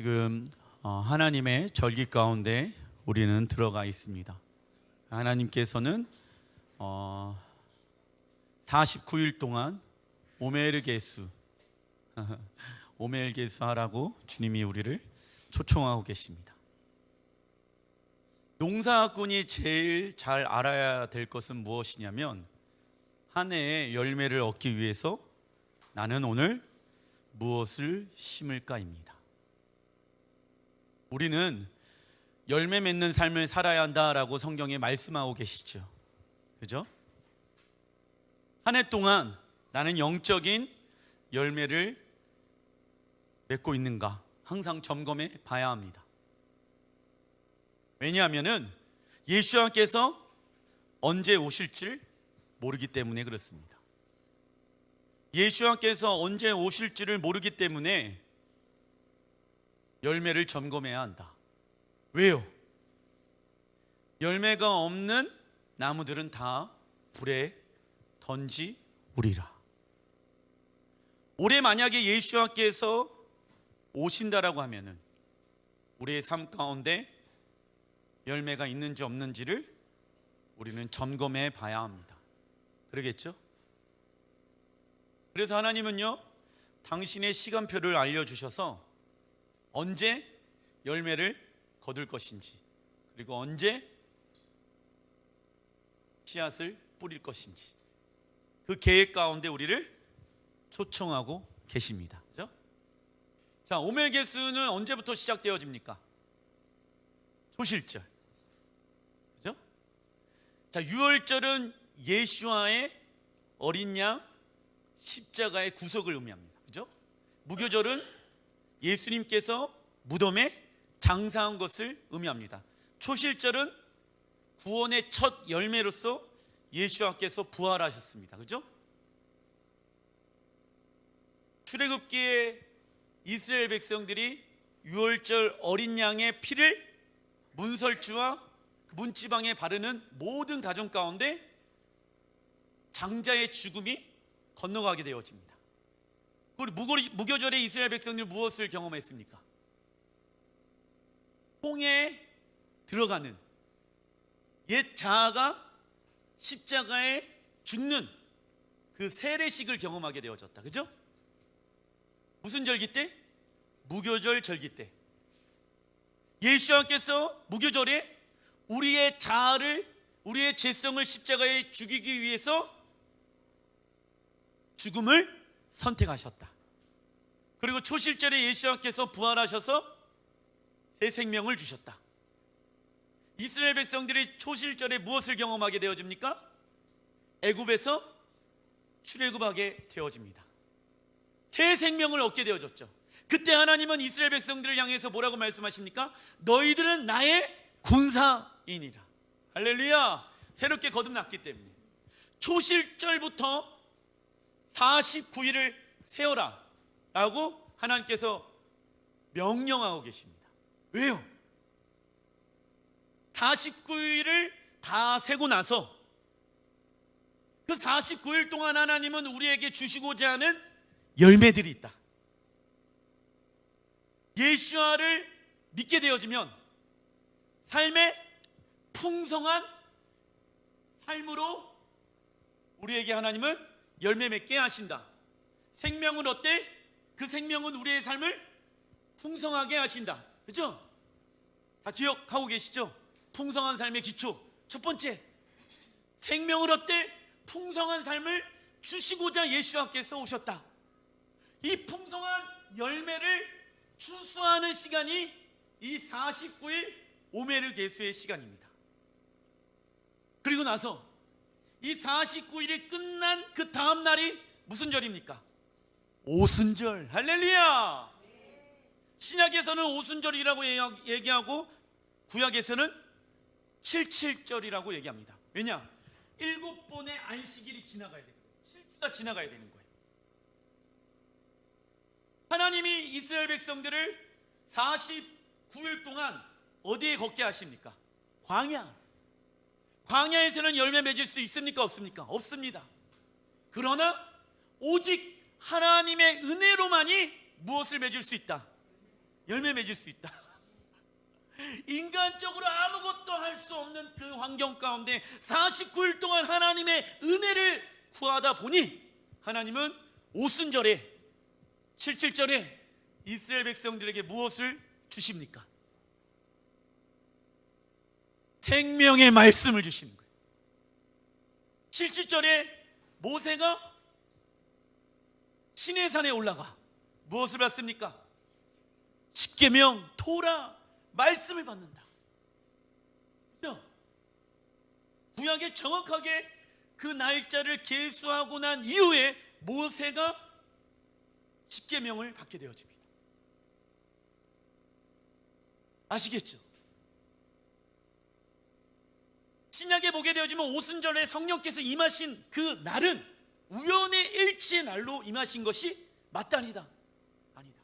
지금 하나님의 절기 가운데 우리는 들어가 있습니다. 하나님께서는 49일 동안 오멜게수 오멜게수 하라고 주님이 우리를 초청하고 계십니다. 농사꾼이 제일 잘 알아야 될 것은 무엇이냐면, 한 해의 열매를 얻기 위해서 나는 오늘 무엇을 심을까입니다. 우리는 열매 맺는 삶을 살아야 한다라고 성경에 말씀하고 계시죠. 그죠? 한 해 동안 나는 영적인 열매를 맺고 있는가 항상 점검해 봐야 합니다. 왜냐하면 예수님께서 언제 오실지를 모르기 때문에 그렇습니다. 예수님께서 언제 오실지를 모르기 때문에 열매를 점검해야 한다. 왜요? 열매가 없는 나무들은 다 불에 던지우리라. 올해 만약에 예수님께서 오신다라고 하면은 우리의 삶 가운데 열매가 있는지 없는지를 우리는 점검해 봐야 합니다. 그러겠죠? 그래서 하나님은요, 당신의 시간표를 알려주셔서 언제 열매를 거둘 것인지, 그리고 언제 씨앗을 뿌릴 것인지, 그 계획 가운데 우리를 초청하고 계십니다. 그죠? 자, 오멜게수는 언제부터 시작되어집니까? 초실절. 그죠? 자, 유월절은 예수와의 어린 양 십자가의 구속을 의미합니다. 그죠? 무교절은 예수님께서 무덤에 장사한 것을 의미합니다. 초실절은 구원의 첫 열매로서 예수님께서 부활하셨습니다. 그죠? 출애굽기에 이스라엘 백성들이 유월절 어린 양의 피를 문설주와 문지방에 바르는 모든 가정 가운데 장자의 죽음이 건너가게 되어집니다. 무교절에 이스라엘 백성들이 무엇을 경험했습니까? 홍해에 들어가는 옛 자아가 십자가에 죽는 그 세례식을 경험하게 되어졌다. 그죠? 무슨 절기 때? 무교절 절기 때 예수님께서 무교절에 우리의 자아를, 우리의 죄성을 십자가에 죽이기 위해서 죽음을 선택하셨다. 그리고 초실절에 예수님께서 부활하셔서 새 생명을 주셨다. 이스라엘 백성들이 초실절에 무엇을 경험하게 되어집니까? 애굽에서 출애굽하게 되어집니다. 새 생명을 얻게 되어졌죠. 그때 하나님은 이스라엘 백성들을 향해서 뭐라고 말씀하십니까? 너희들은 나의 군사이니라. 할렐루야. 새롭게 거듭났기 때문에 초실절부터 49일을 세워라 라고 하나님께서 명령하고 계십니다. 왜요? 49일을 다 세고 나서 그 49일 동안 하나님은 우리에게 주시고자 하는 열매들이 있다. 예수와를 믿게 되어지면 삶의 풍성한 삶으로 우리에게 하나님은 열매 맺게 하신다. 생명은 어때? 그 생명은 우리의 삶을 풍성하게 하신다. 그죠? 다 기억하고 계시죠? 풍성한 삶의 기초. 첫 번째, 생명을 어때? 풍성한 삶을 주시고자 예수님께서 오셨다. 이 풍성한 열매를 추수하는 시간이 이 49일 오멜게수의 시간입니다. 그리고 나서 이 49일이 끝난 그 다음 날이 무슨 절입니까? 오순절. 할렐루야. 신약에서는 오순절이라고 얘기하고 구약에서는 77절이라고 얘기합니다. 왜냐? 7번의 안식일이 지나가야 되거든요. 7주가 지나가야 되는 거예요. 하나님이 이스라엘 백성들을 49일 동안 어디에 걷게 하십니까? 광야. 광야에서는 열매 맺을 수 있습니까? 없습니까? 없습니다. 그러나 오직 하나님의 은혜로만이 무엇을 맺을 수 있다? 열매 맺을 수 있다. 인간적으로 아무것도 할 수 없는 그 환경 가운데 49일 동안 하나님의 은혜를 구하다 보니 하나님은 오순절에 77절에 이스라엘 백성들에게 무엇을 주십니까? 생명의 말씀을 주시는 거예요. 77절에 모세가 시내산에 올라가 무엇을 받습니까? 십계명, 토라, 말씀을 받는다. 그렇죠? 구약에 정확하게 그 날짜를 계수하고 난 이후에 모세가 십계명을 받게 되어집니다. 아시겠죠? 신약에 보게 되어지면 오순절에 성령께서 임하신 그 날은 우연의 일치의 날로 임하신 것이 맞다 아니다? 아니다.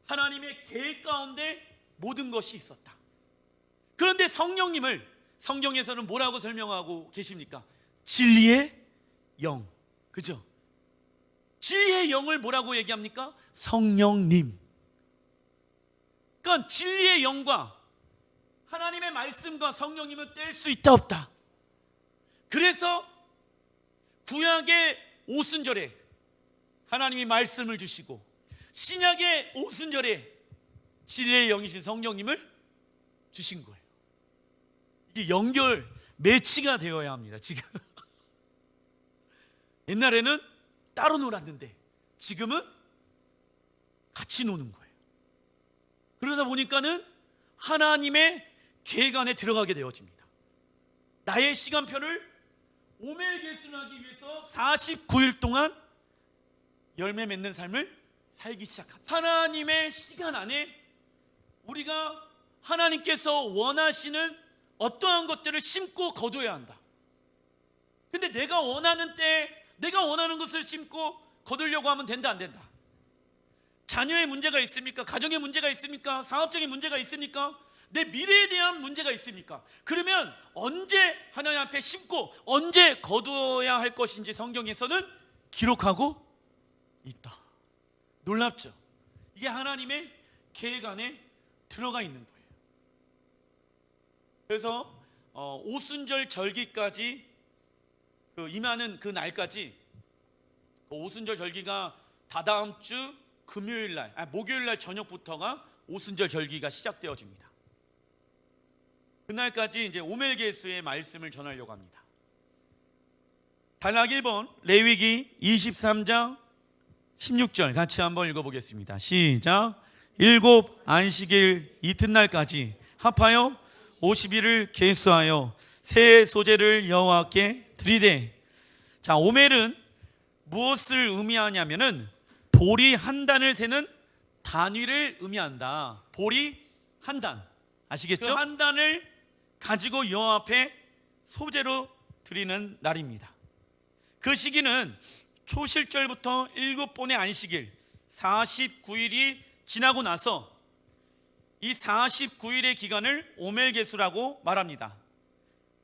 하나님의 계획 가운데 모든 것이 있었다. 그런데 성령님을 성경에서는 뭐라고 설명하고 계십니까? 진리의 영. 그죠? 진리의 영을 뭐라고 얘기합니까? 성령님. 그러니까 진리의 영과 하나님의 말씀과 성령님은 뗄 수 있다 없다. 그래서 구약의 오순절에 하나님이 말씀을 주시고 신약의 오순절에 진리의 영이신 성령님을 주신 거예요. 이게 연결 매치가 되어야 합니다. 지금 옛날에는 따로 놀았는데 지금은 같이 노는 거예요. 그러다 보니까는 하나님의 계획 안에 들어가게 되어집니다. 나의 시간표를 오멜개순하기 위해서 49일 동안 열매 맺는 삶을 살기 시작합니다. 하나님의 시간 안에 우리가 하나님께서 원하시는 어떠한 것들을 심고 거둬야 한다. 근데 내가 원하는 때 내가 원하는 것을 심고 거두려고 하면 된다 안 된다? 자녀의 문제가 있습니까? 가정의 문제가 있습니까? 사업적인 문제가 있습니까? 내 미래에 대한 문제가 있습니까? 그러면 언제 하나님 앞에 심고 언제 거두어야 할 것인지 성경에서는 기록하고 있다. 놀랍죠? 이게 하나님의 계획 안에 들어가 있는 거예요. 그래서 오순절 절기까지 임하는 그 날까지 오순절 절기가 다다음 주 금요일 날, 목요일 날 저녁부터가 오순절 절기가 시작되어집니다. 그날까지 이제 오멜개수의 말씀을 전하려고 합니다. 단락 1번 레위기 23장 16절 같이 한번 읽어보겠습니다. 시작. 일곱 안식일 이튿날까지 합하여 50일을 계수하여 새 소재를 여호와께 드리되. 자, 오멜은 무엇을 의미하냐면은 보리 한 단을 세는 단위를 의미한다. 보리 한 단, 아시겠죠? 그 한 단을 가지고 여호와 앞에 소재로 드리는 날입니다. 그 시기는 초실절부터 7번의 안식일 49일이 지나고 나서 이 49일의 기간을 오멜개수라고 말합니다.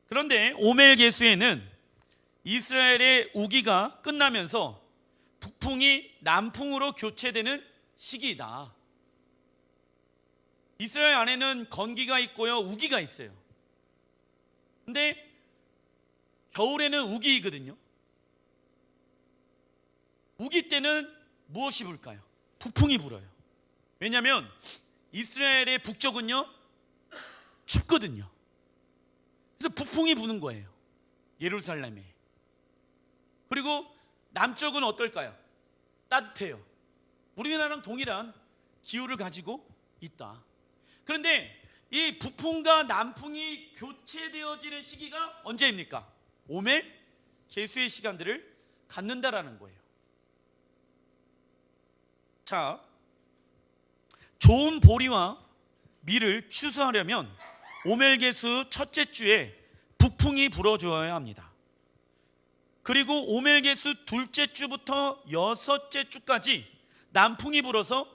그런데 오멜개수에는 이스라엘의 우기가 끝나면서 북풍이 남풍으로 교체되는 시기이다. 이스라엘 안에는 건기가 있고요, 우기가 있어요. 근데 겨울에는 우기이거든요. 우기 때는 무엇이 불까요? 북풍이 불어요. 왜냐하면 이스라엘의 북쪽은요 춥거든요. 그래서 북풍이 부는 거예요, 예루살렘에. 그리고 남쪽은 어떨까요? 따뜻해요. 우리나라랑 동일한 기후를 가지고 있다. 그런데 이 북풍과 남풍이 교체되어지는 시기가 언제입니까? 오멜 개수의 시간들을 갖는다라는 거예요. 자, 좋은 보리와 밀을 추수하려면 오멜 개수 첫째 주에 북풍이 불어주어야 합니다. 그리고 오멜 개수 둘째 주부터 여섯째 주까지 남풍이 불어서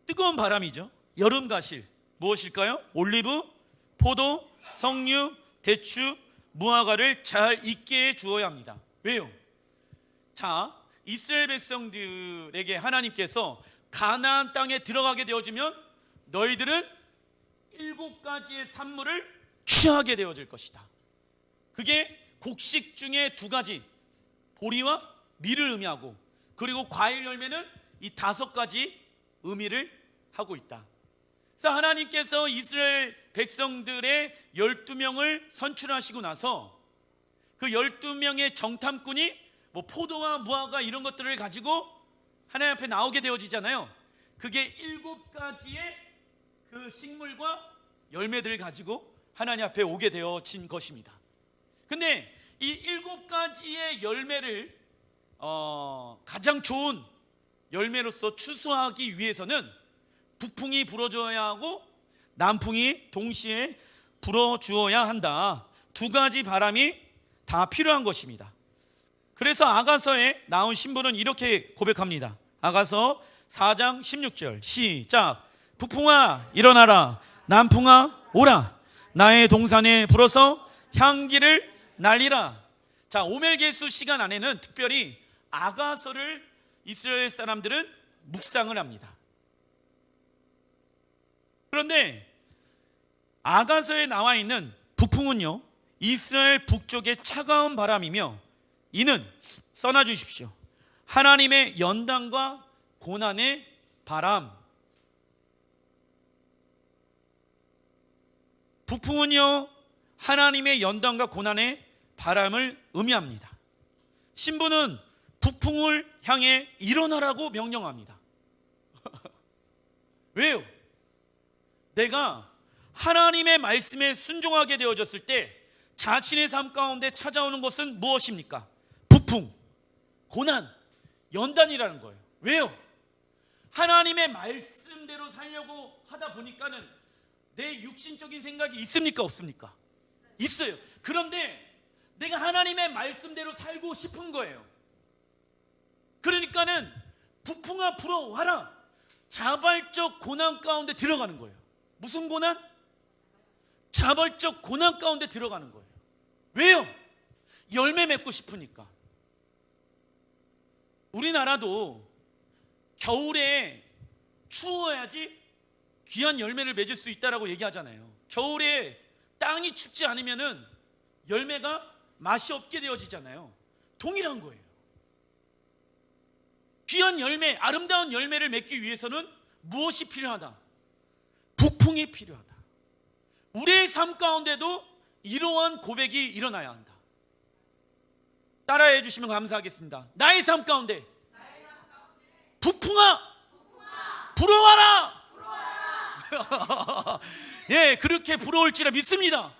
뜨거운 바람이죠. 여름 가실 무엇일까요? 올리브, 포도, 석류, 대추, 무화과를 잘 익게 해 주어야 합니다. 왜요? 자, 이스라엘 백성들에게 하나님께서 가나안 땅에 들어가게 되어지면 너희들은 7가지의 산물을 취하게 되어질 것이다. 그게 곡식 중에 2가지, 보리와 밀을 의미하고, 그리고 과일 열매는 이 5가지 의미를 하고 있다. 그래서 하나님께서 이스라엘 백성들의 12명을 선출하시고 나서 그 12명의 정탐꾼이 뭐 포도와 무화과 이런 것들을 가지고 하나님 앞에 나오게 되어지잖아요. 그게 7가지의 그 식물과 열매들을 가지고 하나님 앞에 오게 되어진 것입니다. 근데 이 7가지의 열매를 가장 좋은 열매로서 추수하기 위해서는 북풍이 불어줘야 하고 남풍이 동시에 불어주어야 한다. 2가지 바람이 다 필요한 것입니다. 그래서 아가서에 나온 신부는 이렇게 고백합니다. 아가서 4장 16절 시작. 북풍아 일어나라, 남풍아 오라, 나의 동산에 불어서 향기를 날리라. 자, 오멜게수 시간 안에는 특별히 아가서를 이스라엘 사람들은 묵상을 합니다. 그런데 아가서에 나와 있는 북풍은요, 이스라엘 북쪽의 차가운 바람이며, 이는 써놔 주십시오. 하나님의 연단과 고난의 바람. 북풍은요, 하나님의 연단과 고난의 바람을 의미합니다. 신부는 북풍을 향해 일어나라고 명령합니다. 왜요? 내가 하나님의 말씀에 순종하게 되어졌을 때 자신의 삶 가운데 찾아오는 것은 무엇입니까? 북풍, 고난, 연단이라는 거예요. 왜요? 하나님의 말씀대로 살려고 하다 보니까는 내 육신적인 생각이 있습니까? 없습니까? 있어요. 그런데 내가 하나님의 말씀대로 살고 싶은 거예요. 그러니까는 북풍아 불어와라, 자발적 고난 가운데 들어가는 거예요. 무슨 고난? 자발적 고난 가운데 들어가는 거예요. 왜요? 열매 맺고 싶으니까. 우리나라도 겨울에 추워야지 귀한 열매를 맺을 수 있다라고 얘기하잖아요. 겨울에 땅이 춥지 않으면은 열매가 맛이 없게 되어지잖아요. 동일한 거예요. 귀한 열매, 아름다운 열매를 맺기 위해서는 무엇이 필요하다? 북풍이 필요하다. 우리의 삶 가운데도 이러한 고백이 일어나야 한다. 따라해 주시면 감사하겠습니다. 나의 삶 가운데 북풍아 불어와라. 예, 그렇게 불어올지라 믿습니다.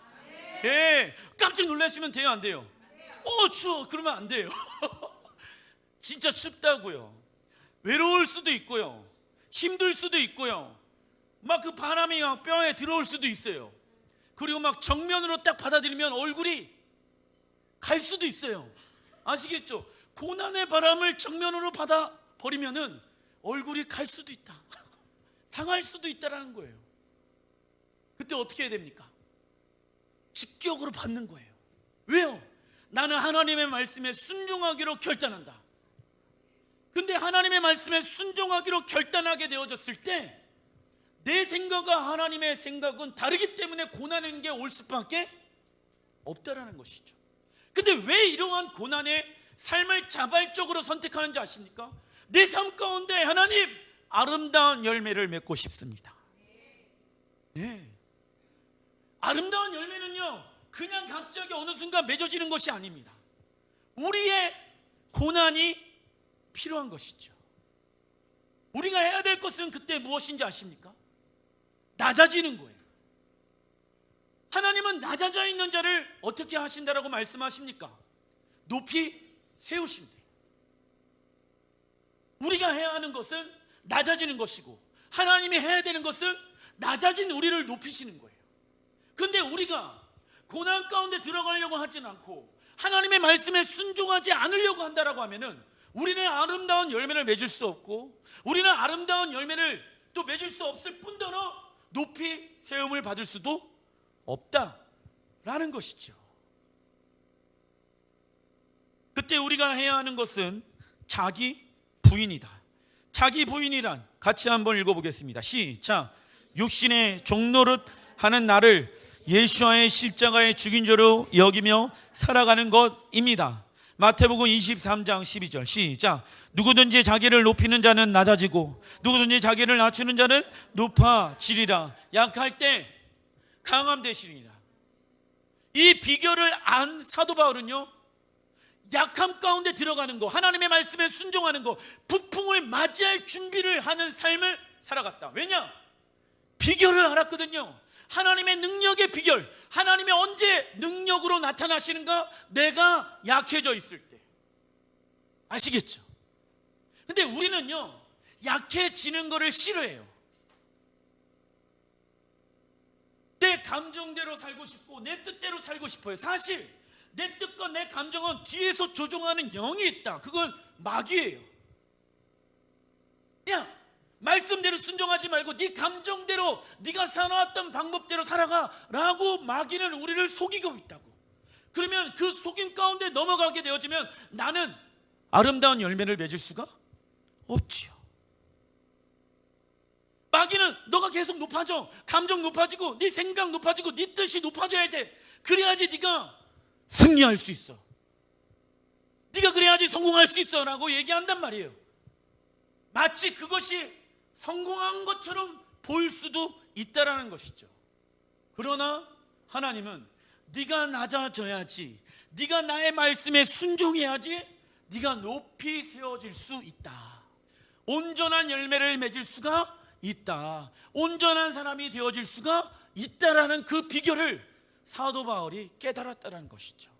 예, 깜짝 놀라시면 돼요, 안 돼요? 추워. 그러면 안 돼요. 진짜 춥다고요. 외로울 수도 있고요, 힘들 수도 있고요, 막 그 바람이 막 뼈에 들어올 수도 있어요. 그리고 막 정면으로 딱 받아들이면 얼굴이 갈 수도 있어요. 아시겠죠? 고난의 바람을 정면으로 받아버리면은 얼굴이 갈 수도 있다. 상할 수도 있다라는 거예요. 그때 어떻게 해야 됩니까? 직격으로 받는 거예요. 왜요? 나는 하나님의 말씀에 순종하기로 결단한다. 근데 하나님의 말씀에 순종하기로 결단하게 되어졌을 때 내 생각과 하나님의 생각은 다르기 때문에 고난인 게 올 수밖에 없다라는 것이죠. 근데 왜 이러한 고난의 삶을 자발적으로 선택하는지 아십니까? 내 삶 가운데 하나님 아름다운 열매를 맺고 싶습니다. 네. 아름다운 열매는요, 그냥 갑자기 어느 순간 맺어지는 것이 아닙니다. 우리의 고난이 필요한 것이죠. 우리가 해야 될 것은 그때 무엇인지 아십니까? 낮아지는 거예요. 하나님은 낮아져 있는 자를 어떻게 하신다라고 말씀하십니까? 높이 세우신대요. 우리가 해야 하는 것은 낮아지는 것이고, 하나님이 해야 되는 것은 낮아진 우리를 높이시는 거예요. 근데 우리가 고난 가운데 들어가려고 하진 않고 하나님의 말씀에 순종하지 않으려고 한다라고 하면은 우리는 아름다운 열매를 맺을 수 없고, 우리는 아름다운 열매를 또 맺을 수 없을 뿐더러 높이 세움을 받을 수도 없다라는 것이죠. 그때 우리가 해야 하는 것은 자기 부인이다. 자기 부인이란 같이 한번 읽어보겠습니다. 시작. 육신의 종노릇 하는 나를 예수와의 십자가의 죽인 자로 여기며 살아가는 것입니다. 마태복음 23장 12절 시작. 누구든지 자기를 높이는 자는 낮아지고 누구든지 자기를 낮추는 자는 높아지리라. 약할 때 강함 되시리라. 이 비결을 안 사도 바울은요, 약함 가운데 들어가는 거, 하나님의 말씀에 순종하는 거, 북풍을 맞이할 준비를 하는 삶을 살아갔다. 왜냐? 비결을 알았거든요. 하나님의 능력의 비결, 하나님이 언제 능력으로 나타나시는가? 내가 약해져 있을 때. 아시겠죠? 근데 우리는요, 약해지는 거를 싫어해요. 내 감정대로 살고 싶고 내 뜻대로 살고 싶어요. 사실 내 뜻과 내 감정은 뒤에서 조종하는 영이 있다. 그건 마귀예요. 그냥 말씀대로 순종하지 말고 네 감정대로, 네가 살아왔던 방법대로 살아가 라고 마귀는 우리를 속이고 있다고. 그러면 그 속임 가운데 넘어가게 되어지면 나는 아름다운 열매를 맺을 수가 없지요. 마귀는 너가 계속 높아져, 감정 높아지고 네 생각 높아지고 네 뜻이 높아져야지, 그래야지 네가 승리할 수 있어, 네가 그래야지 성공할 수 있어 라고 얘기한단 말이에요. 마치 그것이 성공한 것처럼 보일 수도 있다라는 것이죠. 그러나 하나님은 네가 낮아져야지, 네가 나의 말씀에 순종해야지 네가 높이 세워질 수 있다, 온전한 열매를 맺을 수가 있다, 온전한 사람이 되어질 수가 있다라는 그 비결을 사도 바울이 깨달았다는 것이죠.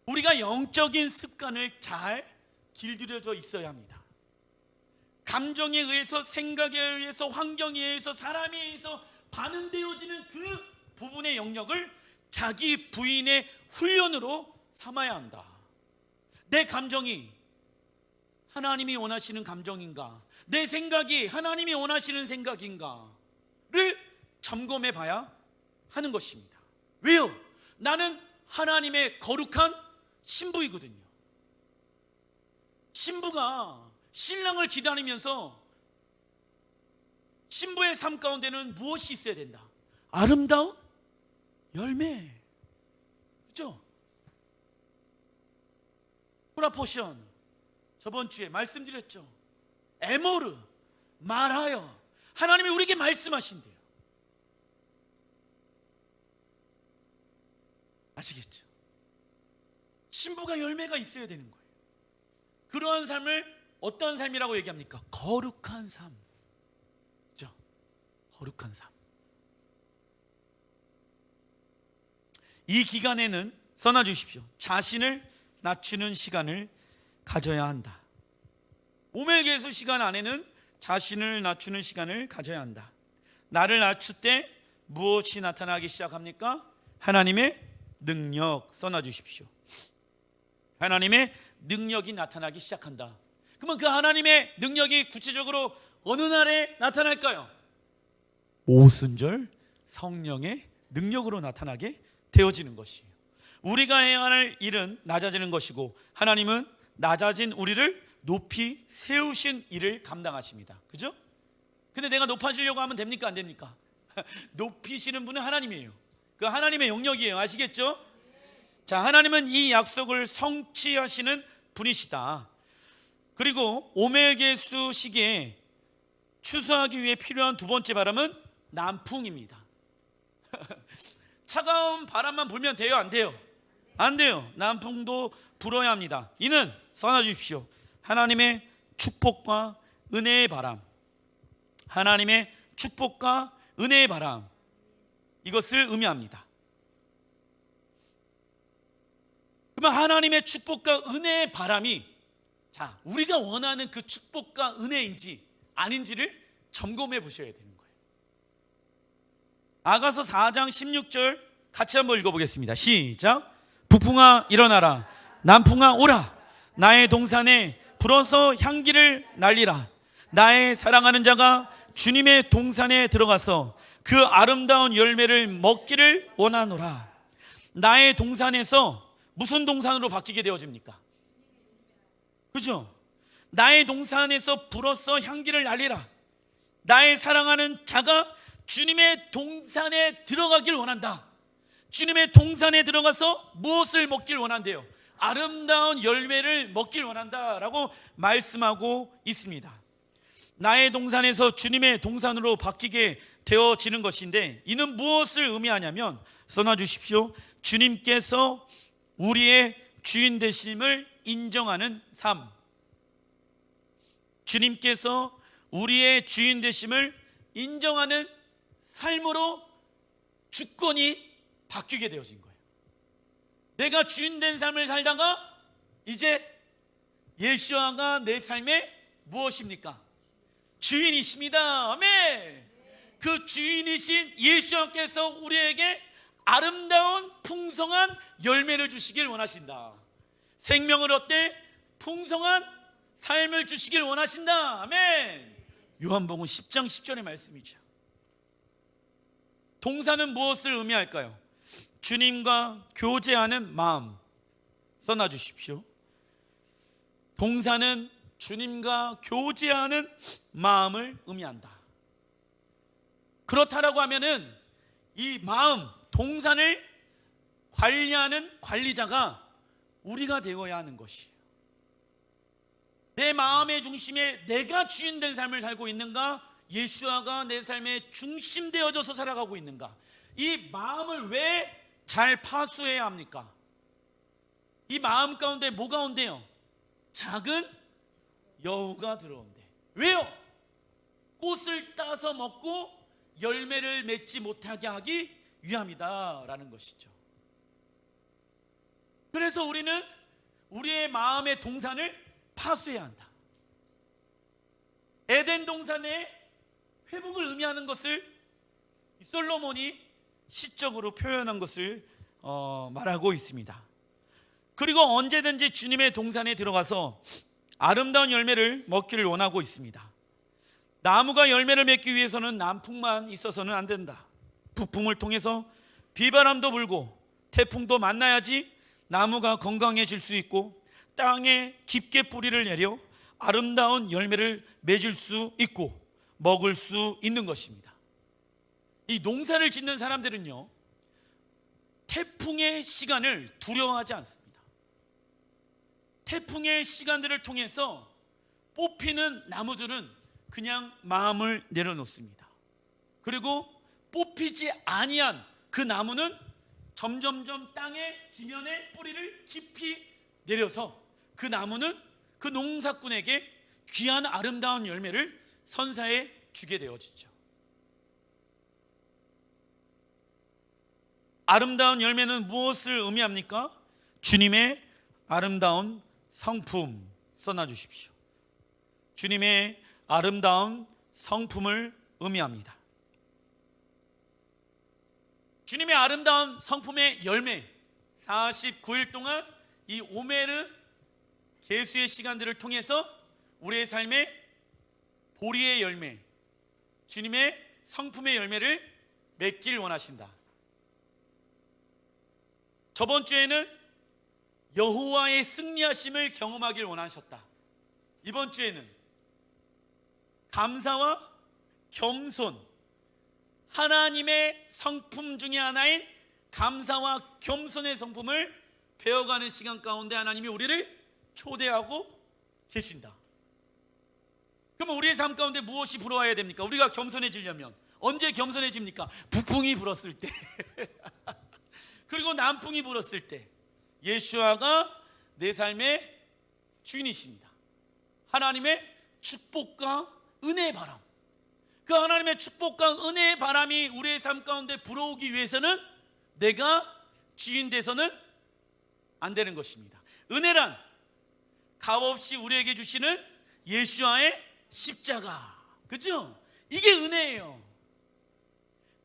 우리가 영적인 습관을 잘 길들여져 있어야 합니다. 감정에 의해서, 생각에 의해서, 환경에 의해서, 사람에 의해서 반응되어지는 그 부분의 영역을 자기 부인의 훈련으로 삼아야 한다. 내 감정이 하나님이 원하시는 감정인가, 내 생각이 하나님이 원하시는 생각인가를 점검해 봐야 하는 것입니다. 왜요? 나는 하나님의 거룩한 신부이거든요. 신부가 신랑을 기다리면서 신부의 삶 가운데는 무엇이 있어야 된다? 아름다운 열매. 그렇죠? 프라포션 저번 주에 말씀드렸죠. 에모르, 말하여. 하나님이 우리에게 말씀하신대요. 아시겠죠? 신부가 열매가 있어야 되는 거예요. 그러한 삶을 어떤 삶이라고 얘기합니까? 거룩한 삶. 그렇죠? 거룩한 삶. 이 기간에는 써놔 주십시오. 자신을 낮추는 시간을 가져야 한다. 오멜게수 시간 안에는 자신을 낮추는 시간을 가져야 한다. 나를 낮출 때 무엇이 나타나기 시작합니까? 하나님의 능력. 써놔 주십시오. 하나님의 능력이 나타나기 시작한다. 그러면 그 하나님의 능력이 구체적으로 어느 날에 나타날까요? 오순절 성령의 능력으로 나타나게 되어지는 것이에요. 우리가 해야 할 일은 낮아지는 것이고, 하나님은 낮아진 우리를 높이 세우신 일을 감당하십니다. 그죠? 근데 내가 높아지려고 하면 됩니까? 안 됩니까? 높이시는 분은 하나님이에요. 그 하나님의 영역이에요. 아시겠죠? 자, 하나님은 이 약속을 성취하시는 분이시다. 그리고 오멜게수 시기에 추수하기 위해 필요한 두 번째 바람은 남풍입니다. 차가운 바람만 불면 돼요? 안 돼요? 안 돼요. 남풍도 불어야 합니다. 이는 써놔 주십시오. 하나님의 축복과 은혜의 바람. 하나님의 축복과 은혜의 바람, 이것을 의미합니다. 그러면 하나님의 축복과 은혜의 바람이, 자, 우리가 원하는 그 축복과 은혜인지 아닌지를 점검해 보셔야 되는 거예요. 아가서 4장 16절 같이 한번 읽어보겠습니다. 시작. 북풍아 일어나라, 남풍아 오라, 나의 동산에 불어서 향기를 날리라. 나의 사랑하는 자가 주님의 동산에 들어가서 그 아름다운 열매를 먹기를 원하노라. 나의 동산에서 무슨 동산으로 바뀌게 되어집니까? 그죠? 나의 동산에서 불어서 향기를 날리라. 나의 사랑하는 자가 주님의 동산에 들어가길 원한다. 주님의 동산에 들어가서 무엇을 먹길 원한대요? 아름다운 열매를 먹길 원한다라고 말씀하고 있습니다. 나의 동산에서 주님의 동산으로 바뀌게 되어지는 것인데, 이는 무엇을 의미하냐면, 써놔주십시오. 주님께서 우리의 주인 되심을 인정하는 삶. 주님께서 우리의 주인 되심을 인정하는 삶으로 주권이 바뀌게 되어진 거예요. 내가 주인 된 삶을 살다가 이제 예수아가 내 삶의 무엇입니까? 주인이십니다. 아멘. 그 주인이신 예수님께서 우리에게 아름다운 풍성한 열매를 주시길 원하신다. 생명을 얻되 풍성한 삶을 주시길 원하신다. 아멘. 요한복음 10장 10절의 말씀이죠. 동산은 무엇을 의미할까요? 주님과 교제하는 마음. 써놔주십시오. 동산은 주님과 교제하는 마음을 의미한다. 그렇다라고 하면은 이 마음, 동산을 관리하는 관리자가 우리가 되어야 하는 것이에요. 내 마음의 중심에 내가 주인 된 삶을 살고 있는가? 예수아가 내 삶의 중심 되어져서 살아가고 있는가? 이 마음을 왜 잘 파수해야 합니까? 이 마음 가운데 뭐가 온대요? 작은 여우가 들어온대. 왜요? 꽃을 따서 먹고 열매를 맺지 못하게 하기 위함이다 라는 것이죠. 그래서 우리는 우리의 마음의 동산을 파수해야 한다. 에덴 동산의 회복을 의미하는 것을 솔로몬이 시적으로 표현한 것을 말하고 있습니다. 그리고 언제든지 주님의 동산에 들어가서 아름다운 열매를 먹기를 원하고 있습니다. 나무가 열매를 맺기 위해서는 남풍만 있어서는 안 된다. 북풍을 통해서 비바람도 불고 태풍도 만나야지 나무가 건강해질 수 있고 땅에 깊게 뿌리를 내려 아름다운 열매를 맺을 수 있고 먹을 수 있는 것입니다. 이 농사를 짓는 사람들은요, 태풍의 시간을 두려워하지 않습니다. 태풍의 시간들을 통해서 뽑히는 나무들은 그냥 마음을 내려놓습니다. 그리고 뽑히지 아니한 그 나무는 점점점 땅의 지면에 뿌리를 깊이 내려서 그 나무는 그 농사꾼에게 귀한 아름다운 열매를 선사해 주게 되어지죠. 아름다운 열매는 무엇을 의미합니까? 주님의 아름다운 성품. 써놔주십시오. 주님의 아름다운 성품을 의미합니다. 주님의 아름다운 성품의 열매, 49일 동안 이 오메르 계수의 시간들을 통해서 우리의 삶의 보리의 열매, 주님의 성품의 열매를 맺기를 원하신다. 저번 주에는 여호와의 승리하심을 경험하길 원하셨다. 이번 주에는 감사와 겸손, 하나님의 성품 중에 하나인 감사와 겸손의 성품을 배워가는 시간 가운데 하나님이 우리를 초대하고 계신다. 그러면 우리의 삶 가운데 무엇이 불어와야 됩니까? 우리가 겸손해지려면 언제 겸손해집니까? 북풍이 불었을 때 그리고 남풍이 불었을 때. 예수아가 내 삶의 주인이십니다. 하나님의 축복과 은혜의 바람, 그 하나님의 축복과 은혜의 바람이 우리의 삶 가운데 불어오기 위해서는 내가 주인 돼서는 안 되는 것입니다. 은혜란 값없이 우리에게 주시는 예수와의 십자가, 그죠? 이게 은혜예요.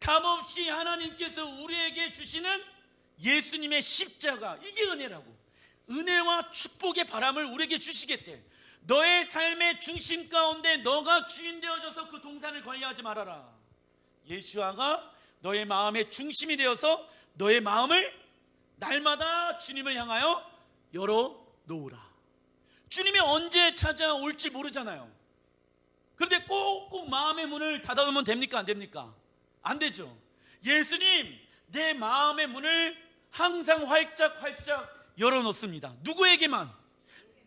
값없이 하나님께서 우리에게 주시는 예수님의 십자가, 이게 은혜라고. 은혜와 축복의 바람을 우리에게 주시겠대. 너의 삶의 중심 가운데 너가 주인 되어져서 그 동산을 관리하지 말아라. 예수아가 너의 마음의 중심이 되어서 너의 마음을 날마다 주님을 향하여 열어놓으라. 주님이 언제 찾아올지 모르잖아요. 그런데 꼭꼭 마음의 문을 닫아놓으면 됩니까? 안 됩니까? 안 되죠. 예수님, 내 마음의 문을 항상 활짝 열어놓습니다. 누구에게만?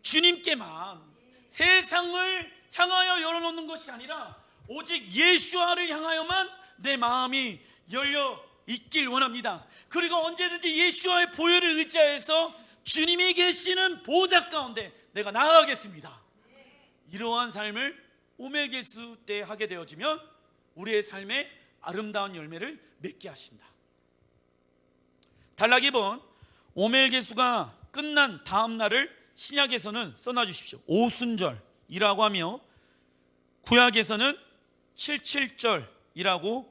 주님께만. 세상을 향하여 열어놓는 것이 아니라 오직 예수와를 향하여만 내 마음이 열려 있길 원합니다. 그리고 언제든지 예수와의 보혈을 의지하여서 주님이 계시는 보좌 가운데 내가 나아가겠습니다. 이러한 삶을 오멜게수 때 하게 되어지면 우리의 삶에 아름다운 열매를 맺게 하신다. 단락 2번, 오멜게수가 끝난 다음 날을 신약에서는 써놔주십시오. 오순절이라고 하며 구약에서는 77절이라고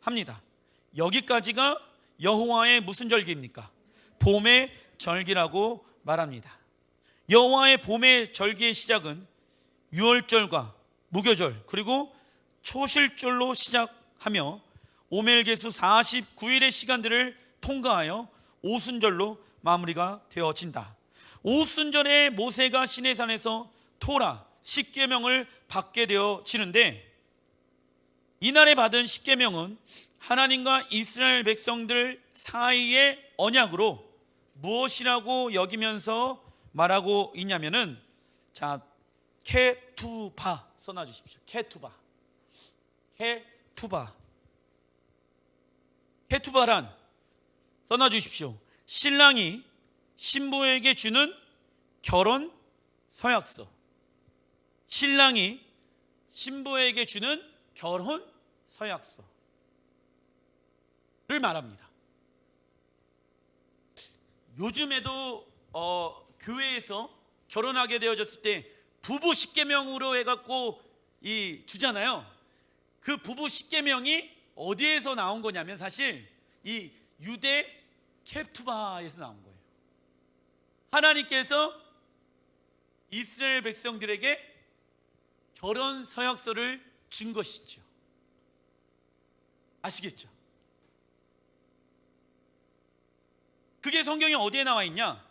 합니다. 여기까지가 여호와의 무슨 절기입니까? 봄의 절기라고 말합니다. 여호와의 봄의 절기의 시작은 유월절과 무교절 그리고 초실절로 시작하며 오멜게수 49일의 시간들을 통과하여 오순절로 마무리가 되어진다. 오순절에 모세가 시내산에서 토라 10계명을 받게 되어지는데, 이날에 받은 10계명은 하나님과 이스라엘 백성들 사이의 언약으로 무엇이라고 여기면서 말하고 있냐면은, 자, 케투바 써놔 주십시오. 케투바란 써놔 주십시오. 신랑이 신부에게 주는 결혼 서약서. 신랑이 신부에게 주는 결혼 서약서를 말합니다. 요즘에도 교회에서 결혼하게 되어졌을 때 부부 10계명으로 해갖고 주잖아요. 그 부부 10계명이 어디에서 나온 거냐면 사실 이 유대 캡투바에서 나온 거예요. 하나님께서 이스라엘 백성들에게 결혼 서약서를 준 것이죠. 아시겠죠? 그게 성경에 어디에 나와 있냐?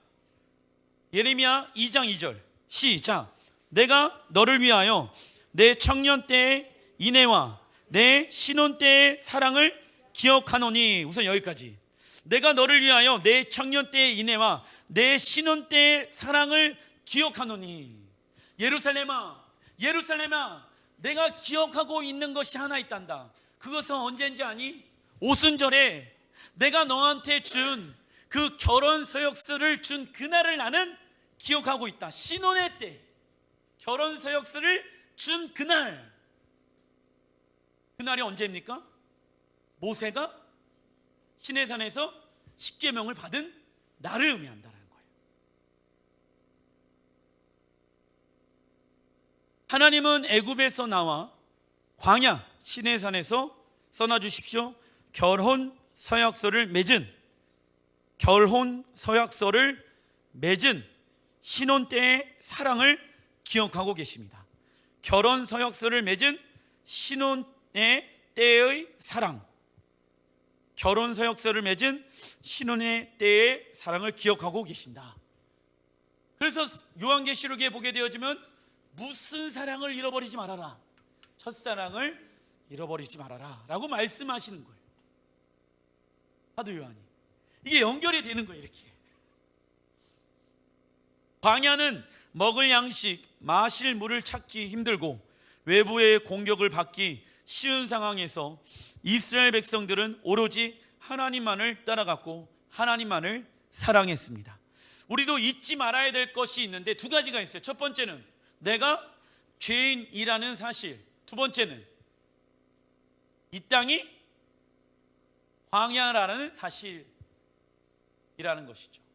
예레미야 2장 2절 시작. 내가 너를 위하여 내 청년 때의 인애와 내 신혼 때의 사랑을 기억하노니. 우선 여기까지. 내가 너를 위하여 내 청년 때의 인애와 내 신혼 때의 사랑을 기억하노니. 예루살렘아, 예루살렘아, 내가 기억하고 있는 것이 하나 있단다. 그것은 언제인지 아니? 오순절에 내가 너한테 준 그 결혼 서약서를 준 그날을 나는 기억하고 있다. 신혼의 때 결혼 서약서를 준 그날. 그날이 언제입니까? 모세가 시내산에서 십계명을 받은 날을 의미한다는 거예요. 하나님은 애굽에서 나와 광야 시내산에서 써놔 주십시오. 결혼 서약서를 맺은 신혼 때의 사랑을 기억하고 계십니다. 결혼 서약서를 맺은 신혼의 때의 사랑, 결혼 서약서를 맺은 신혼의 때의 사랑을 기억하고 계신다. 그래서 요한계시록에 보게 되어지면 무슨 사랑을 잃어버리지 말아라, 첫사랑을 잃어버리지 말아라 라고 말씀하시는 거예요. 사도 요한이. 이게 연결이 되는 거예요. 이렇게 광야는 먹을 양식, 마실 물을 찾기 힘들고 외부의 공격을 받기 쉬운 상황에서 이스라엘 백성들은 오로지 하나님만을 따라갔고 하나님만을 사랑했습니다. 우리도 잊지 말아야 될 것이 있는데 두 가지가 있어요. 첫 번째는 내가 죄인이라는 사실, 두 번째는 이 땅이 광야라는 사실이라는 것이죠.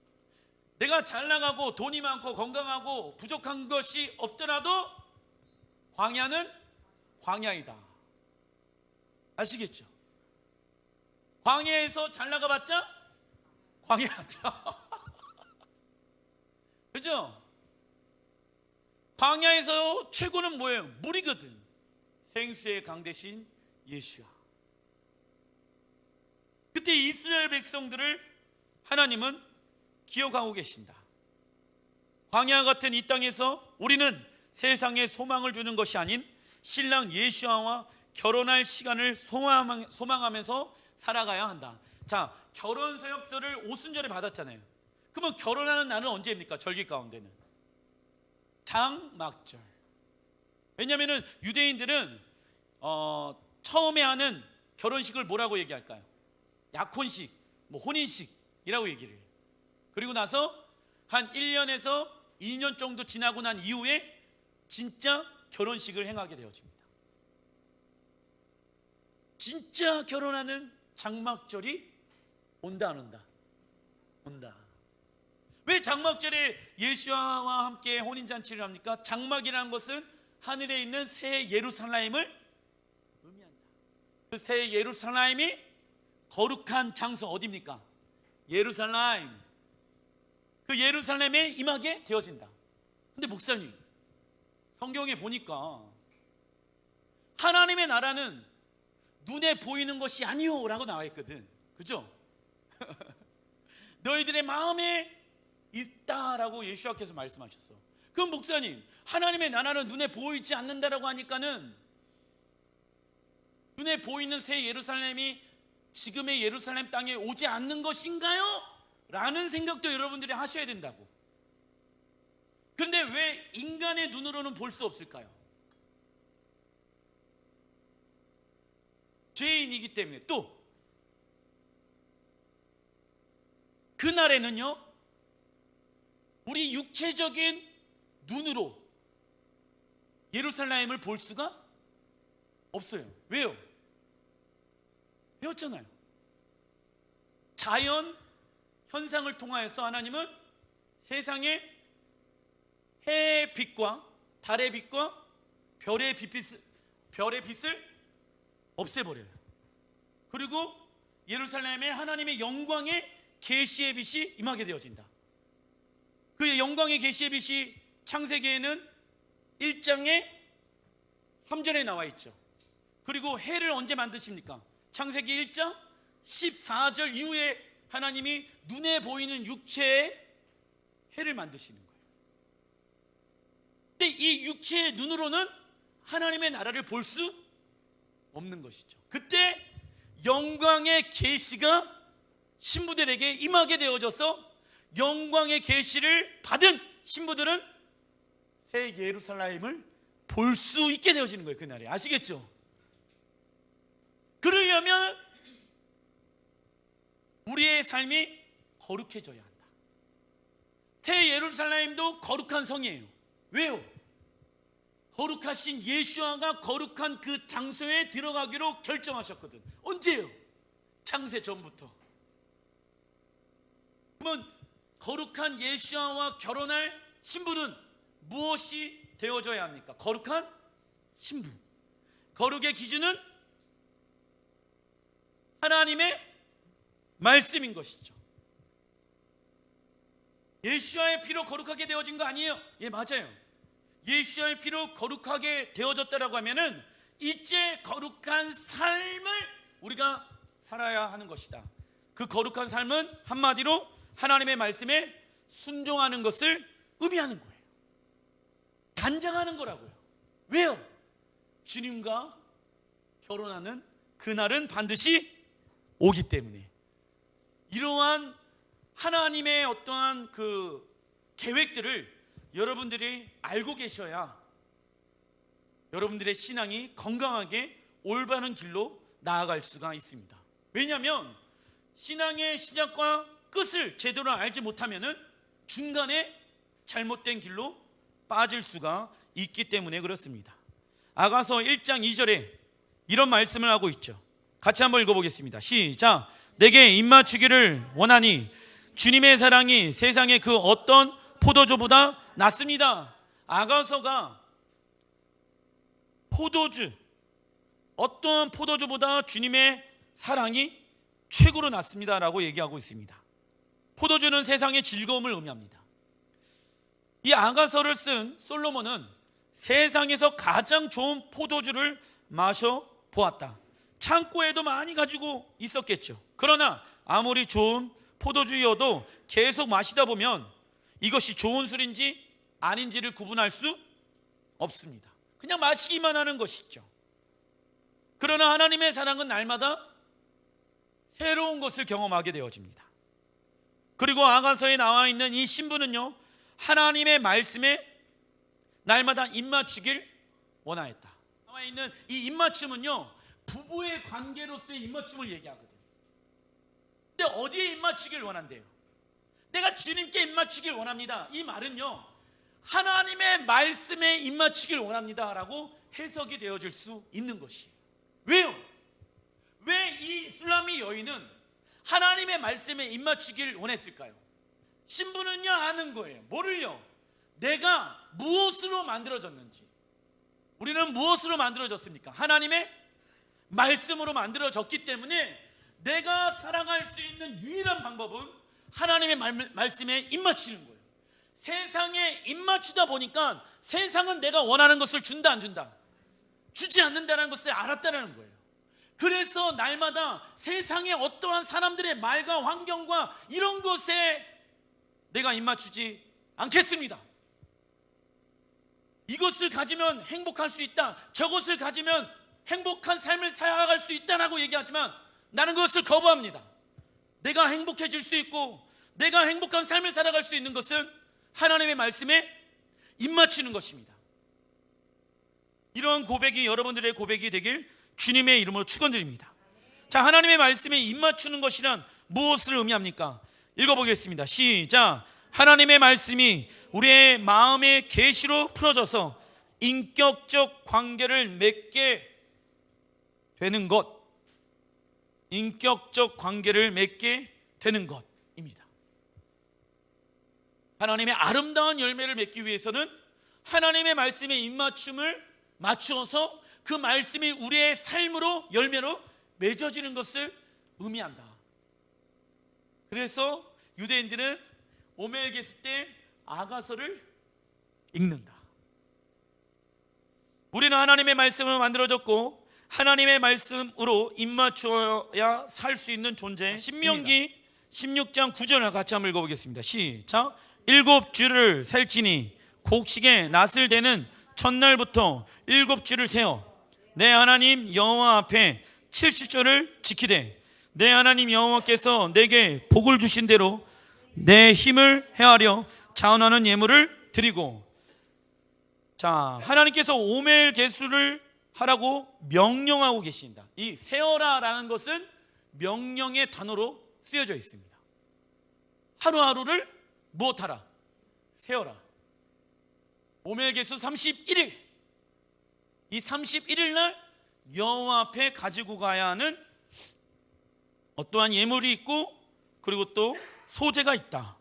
내가 잘 나가고 돈이 많고 건강하고 부족한 것이 없더라도 광야는 광야이다. 아시겠죠? 광야에서 잘 나가봤자 광야다. 그죠? 광야에서 최고는 뭐예요? 물이거든. 생수의 강 대신 예수야. 그때 이스라엘 백성들을 하나님은 기억하고 계신다. 광야 같은 이 땅에서 우리는 세상에 소망을 주는 것이 아닌 신랑 예수와와 결혼할 시간을 소망하면서 살아가야 한다. 자, 결혼 서약서를 오순절에 받았잖아요. 그러면 결혼하는 날은 언제입니까? 절기 가운데는 장막절. 왜냐하면 유대인들은 처음에 하는 결혼식을 뭐라고 얘기할까요? 약혼식, 혼인식이라고 얘기를 해요. 그리고 나서 한 1년에서 2년 정도 지나고 난 이후에 진짜 결혼식을 행하게 되어집니다. 진짜 결혼하는 장막절이 온다 안 온다? 온다. 왜 장막절에 예수와 함께 혼인잔치를 합니까? 장막이라는 것은 하늘에 있는 새 예루살렘을 의미한다. 그 새 예루살렘이 거룩한 장소 어디입니까? 예루살렘. 그 예루살렘에 임하게 되어진다. 근데 목사님, 성경에 보니까 하나님의 나라는 눈에 보이는 것이 아니요 라고 나와 있거든. 그죠? 너희들의 마음에 있다라고 예수님께서 말씀하셨어. 그럼 목사님, 하나님의 나라는 눈에 보이지 않는다라고 하니까는 눈에 보이는 새 예루살렘이 지금의 예루살렘 땅에 오지 않는 것인가요? 라는 생각도 여러분들이 하셔야 된다고. 그런데 왜 인간의 눈으로는 볼 수 없을까요? 죄인이기 때문에. 또 그날에는요, 우리 육체적인 눈으로 예루살렘을 볼 수가 없어요. 왜요? 배웠잖아요. 자연 현상을 통하여서 하나님은 세상에 해의 빛과 달의 빛과 별의 빛을 없애버려요. 그리고 예루살렘에 하나님의 영광의 계시의 빛이 임하게 되어진다. 그 영광의 계시의 빛이 창세기에는 1장에 3절에 나와 있죠. 그리고 해를 언제 만드십니까? 창세기 1장 14절 이후에 하나님이 눈에 보이는 육체의 해를 만드시는 거예요. 근데 이 육체의 눈으로는 하나님의 나라를 볼 수 없는 것이죠. 그때 영광의 계시가 신부들에게 임하게 되어져서 영광의 계시를 받은 신부들은 새 예루살렘을 볼 수 있게 되어지는 거예요. 그날에. 아시겠죠? 그러려면 우리의 삶이 거룩해져야 한다. 새 예루살렘도 거룩한 성이에요. 왜요? 거룩하신 예수아가 거룩한 그 장소에 들어가기로 결정하셨거든. 언제요? 창세 전부터. 그러면 거룩한 예수아와 결혼할 신부는 무엇이 되어져야 합니까? 거룩한 신부. 거룩의 기준은 하나님의 말씀인 것이죠. 예수아의 피로 거룩하게 되어진 거 아니에요? 예, 맞아요. 예수아의 피로 거룩하게 되어졌다라고 하면은 이제 거룩한 삶을 우리가 살아야 하는 것이다. 그 거룩한 삶은 한마디로 하나님의 말씀에 순종하는 것을 의미하는 거예요. 단장하는 거라고요. 왜요? 주님과 결혼하는 그날은 반드시 오기 때문에. 이러한 하나님의 어떠한 그 계획들을 여러분들이 알고 계셔야 여러분들의 신앙이 건강하게 올바른 길로 나아갈 수가 있습니다. 왜냐하면 신앙의 시작과 끝을 제대로 알지 못하면은 중간에 잘못된 길로 빠질 수가 있기 때문에 그렇습니다. 아가서 1장 2절에 이런 말씀을 하고 있죠. 같이 한번 읽어보겠습니다. 시작. 내게 입맞추기를 원하니 주님의 사랑이 세상의 그 어떤 포도주보다 낫습니다. 아가서가 포도주, 어떤 포도주보다 주님의 사랑이 최고로 낫습니다 라고 얘기하고 있습니다. 포도주는 세상의 즐거움을 의미합니다. 이 아가서를 쓴 솔로몬은 세상에서 가장 좋은 포도주를 마셔보았다. 창고에도 많이 가지고 있었겠죠. 그러나 아무리 좋은 포도주여도 계속 마시다 보면 이것이 좋은 술인지 아닌지를 구분할 수 없습니다. 그냥 마시기만 하는 것이죠. 그러나 하나님의 사랑은 날마다 새로운 것을 경험하게 되어집니다. 그리고 아가서에 나와 있는 이 신부는요, 하나님의 말씀에 날마다 입맞추길 원하였다. 나와 있는 이 입맞춤은요, 부부의 관계로서의 입맞춤을 얘기하거든요. 근데 어디에 입맞추길 원한대요? 내가 주님께 입맞추길 원합니다. 이 말은요, 하나님의 말씀에 입맞추길 원합니다 라고 해석이 되어질 수 있는 것이에요. 왜요? 왜 이 술라미 여인은 하나님의 말씀에 입맞추길 원했을까요? 신부는요 아는 거예요. 뭐를요? 내가 무엇으로 만들어졌는지. 우리는 무엇으로 만들어졌습니까? 하나님의 말씀으로 만들어졌기 때문에 내가 살아갈 수 있는 유일한 방법은 하나님의 말씀에 입맞추는 거예요. 세상에 입맞추다 보니까 세상은 내가 원하는 것을 준다 안 준다? 주지 않는다는 것을 알았다는 거예요. 그래서 날마다 세상의 어떠한 사람들의 말과 환경과 이런 것에 내가 입맞추지 않겠습니다. 이것을 가지면 행복할 수 있다, 저것을 가지면 행복한 삶을 살아갈 수 있다라고 얘기하지만 나는 그것을 거부합니다. 내가 행복해질 수 있고 내가 행복한 삶을 살아갈 수 있는 것은 하나님의 말씀에 입맞추는 것입니다. 이런 고백이 여러분들의 고백이 되길 주님의 이름으로 축원드립니다. 자, 하나님의 말씀에 입맞추는 것이란 무엇을 의미합니까? 읽어보겠습니다. 시작. 하나님의 말씀이 우리의 마음의 계시로 풀어져서 인격적 관계를 맺게 되는 것, 인격적 관계를 맺게 되는 것입니다. 하나님의 아름다운 열매를 맺기 위해서는 하나님의 말씀에 입맞춤을 맞추어서 그 말씀이 우리의 삶으로 열매로 맺어지는 것을 의미한다. 그래서 유대인들은 오멜게스 때 아가서를 읽는다. 우리는 하나님의 말씀으로 만들어졌고 하나님의 말씀으로 입맞추어야 살 수 있는 존재. 신명기 16장 9절을 같이 한번 읽어보겠습니다. 시작. 7주를 셀지니 곡식에 낫을 대는 첫날부터 7주를 세어 내 하나님 여호와 앞에 70조를 지키되 내 하나님 여호와께서 내게 복을 주신 대로 내 힘을 헤아려 자원하는 예물을 드리고. 자, 하나님께서 오멜 개수를 하라고 명령하고 계신다. 이 세어라라는 것은 명령의 단어로 쓰여져 있습니다. 하루하루를 무엇하라? 세어라. 오멜 개수 31일. 이 31일 날 여호와 앞에 가지고 가야 하는 어떠한 예물이 있고 그리고 또 소재가 있다.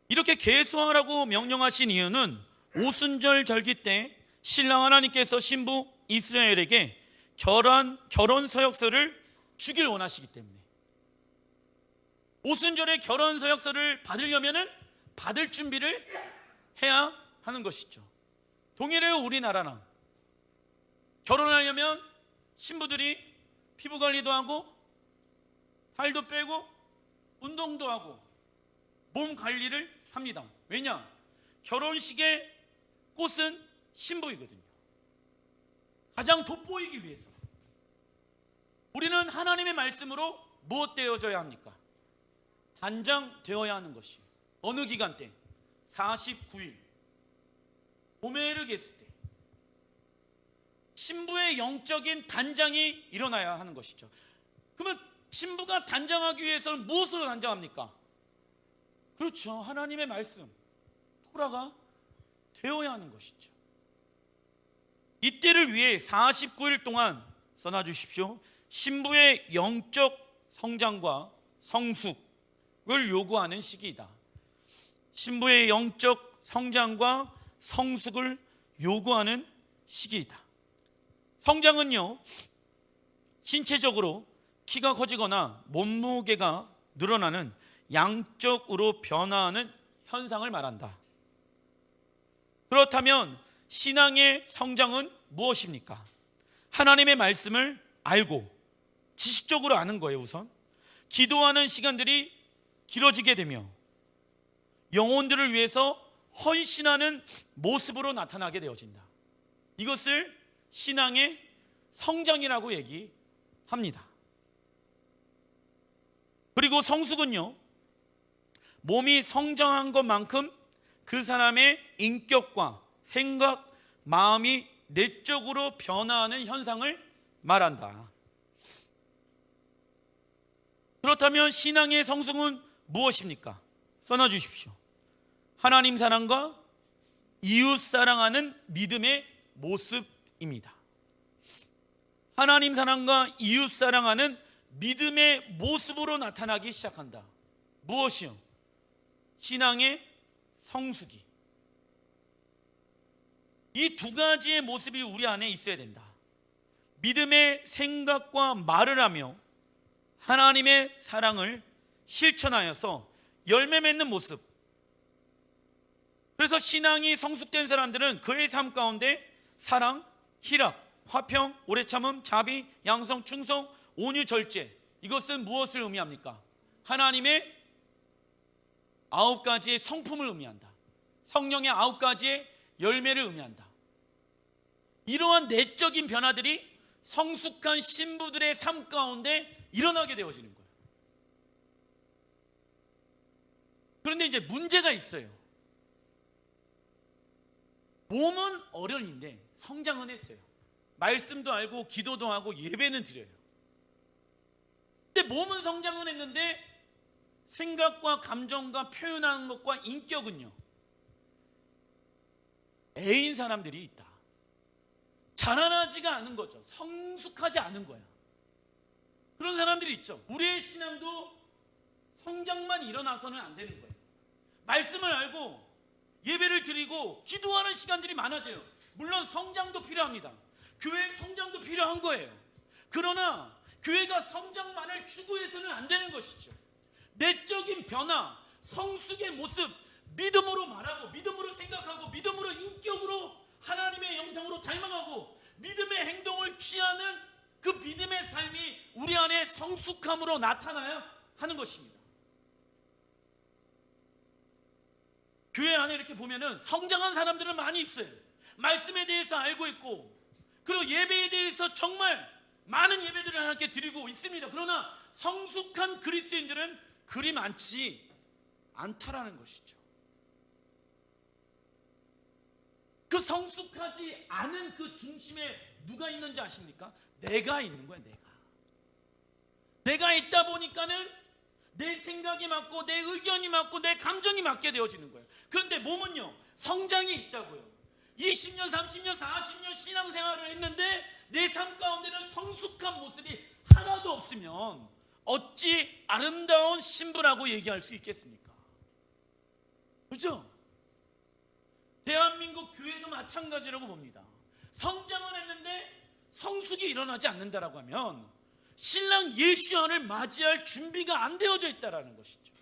이렇게 계수하라고 명령하신 이유는 오순절 절기 때 신랑 하나님께서 신부 이스라엘에게 결혼 서약서를 주길 원하시기 때문에, 오순절에 결혼 서약서를 받으려면은 받을 준비를 해야 하는 것이죠. 동일해요. 우리나라랑 결혼하려면 신부들이 피부 관리도 하고 살도 빼고 운동도 하고 몸 관리를 합니다. 왜냐? 결혼식의 꽃은 신부이거든요. 가장 돋보이기 위해서. 우리는 하나님의 말씀으로 무엇 되어져야 합니까? 단장되어야 하는 것이. 어느 기간 때? 49일 오메르게스 때 신부의 영적인 단장이 일어나야 하는 것이죠. 그러면 신부가 단장하기 위해서는 무엇으로 단장합니까? 그렇죠. 하나님의 말씀, 토라가 되어야 하는 것이죠. 이때를 위해 49일 동안 써놔주십시오. 신부의 영적 성장과 성숙을 요구하는 시기이다. 신부의 영적 성장과 성숙을 요구하는 시기이다. 성장은요, 신체적으로 키가 커지거나 몸무게가 늘어나는 양적으로 변화하는 현상을 말한다. 그렇다면 신앙의 성장은 무엇입니까? 하나님의 말씀을 알고 지식적으로 아는 거예요. 우선 기도하는 시간들이 길어지게 되며 영혼들을 위해서 헌신하는 모습으로 나타나게 되어진다. 이것을 신앙의 성장이라고 얘기합니다. 그리고 성숙은요, 몸이 성장한 것만큼 그 사람의 인격과 생각, 마음이 내적으로 변화하는 현상을 말한다. 그렇다면 신앙의 성숙은 무엇입니까? 써놔주십시오. 하나님 사랑과 이웃 사랑하는 믿음의 모습입니다. 하나님 사랑과 이웃 사랑하는 믿음의 모습으로 나타나기 시작한다. 무엇이요? 신앙의 성숙이. 이 두 가지의 모습이 우리 안에 있어야 된다. 믿음의 생각과 말을 하며 하나님의 사랑을 실천하여서 열매 맺는 모습. 그래서 신앙이 성숙된 사람들은 그의 삶 가운데 사랑, 희락, 화평, 오래 참음, 자비, 양성, 충성, 온유, 절제, 이것은 무엇을 의미합니까? 하나님의 9가지의 성품을 의미한다. 성령의 9가지의 열매를 의미한다. 이러한 내적인 변화들이 성숙한 신부들의 삶 가운데 일어나게 되어지는 거예요. 그런데 이제 문제가 있어요. 몸은 어른인데 성장은 했어요. 말씀도 알고 기도도 하고 예배는 드려요. 근데 몸은 성장은 했는데 생각과 감정과 표현하는 것과 인격은요, 애인 사람들이 있다. 자라나지가 않은 거죠. 성숙하지 않은 거야. 그런 사람들이 있죠. 우리의 신앙도 성장만 일어나서는 안 되는 거예요. 말씀을 알고 예배를 드리고 기도하는 시간들이 많아져요. 물론 성장도 필요합니다. 교회 성장도 필요한 거예요. 그러나 교회가 성장만을 추구해서는 안 되는 것이죠. 내적인 변화, 성숙의 모습, 믿음으로 말하고 믿음으로 생각하고 믿음으로 인격으로 하나님의 형상으로 닮아가고 믿음의 행동을 취하는 그 믿음의 삶이 우리 안에 성숙함으로 나타나야 하는 것입니다. 교회 안에 이렇게 보면은 성장한 사람들은 많이 있어요. 말씀에 대해서 알고 있고, 그리고 예배에 대해서 정말 많은 예배들을 하나님께 드리고 있습니다. 그러나 성숙한 그리스도인들은 그리 많지 않다라는 것이죠. 그 성숙하지 않은 그 중심에 누가 있는지 아십니까? 내가 있는 거야. 내가 있다 보니까는 내 생각이 맞고 내 의견이 맞고 내 감정이 맞게 되어지는 거예요. 그런데 몸은요, 성장이 있다고요. 20년, 30년, 40년 신앙생활을 했는데 내 삶 가운데는 성숙한 모습이 하나도 없으면 어찌 아름다운 신부라고 얘기할 수 있겠습니까? 그죠? 대한민국 교회도 마찬가지라고 봅니다. 성장은 했는데 성숙이 일어나지 않는다라고 하면 신랑 예수안을 맞이할 준비가 안 되어져 있다라는 것이죠.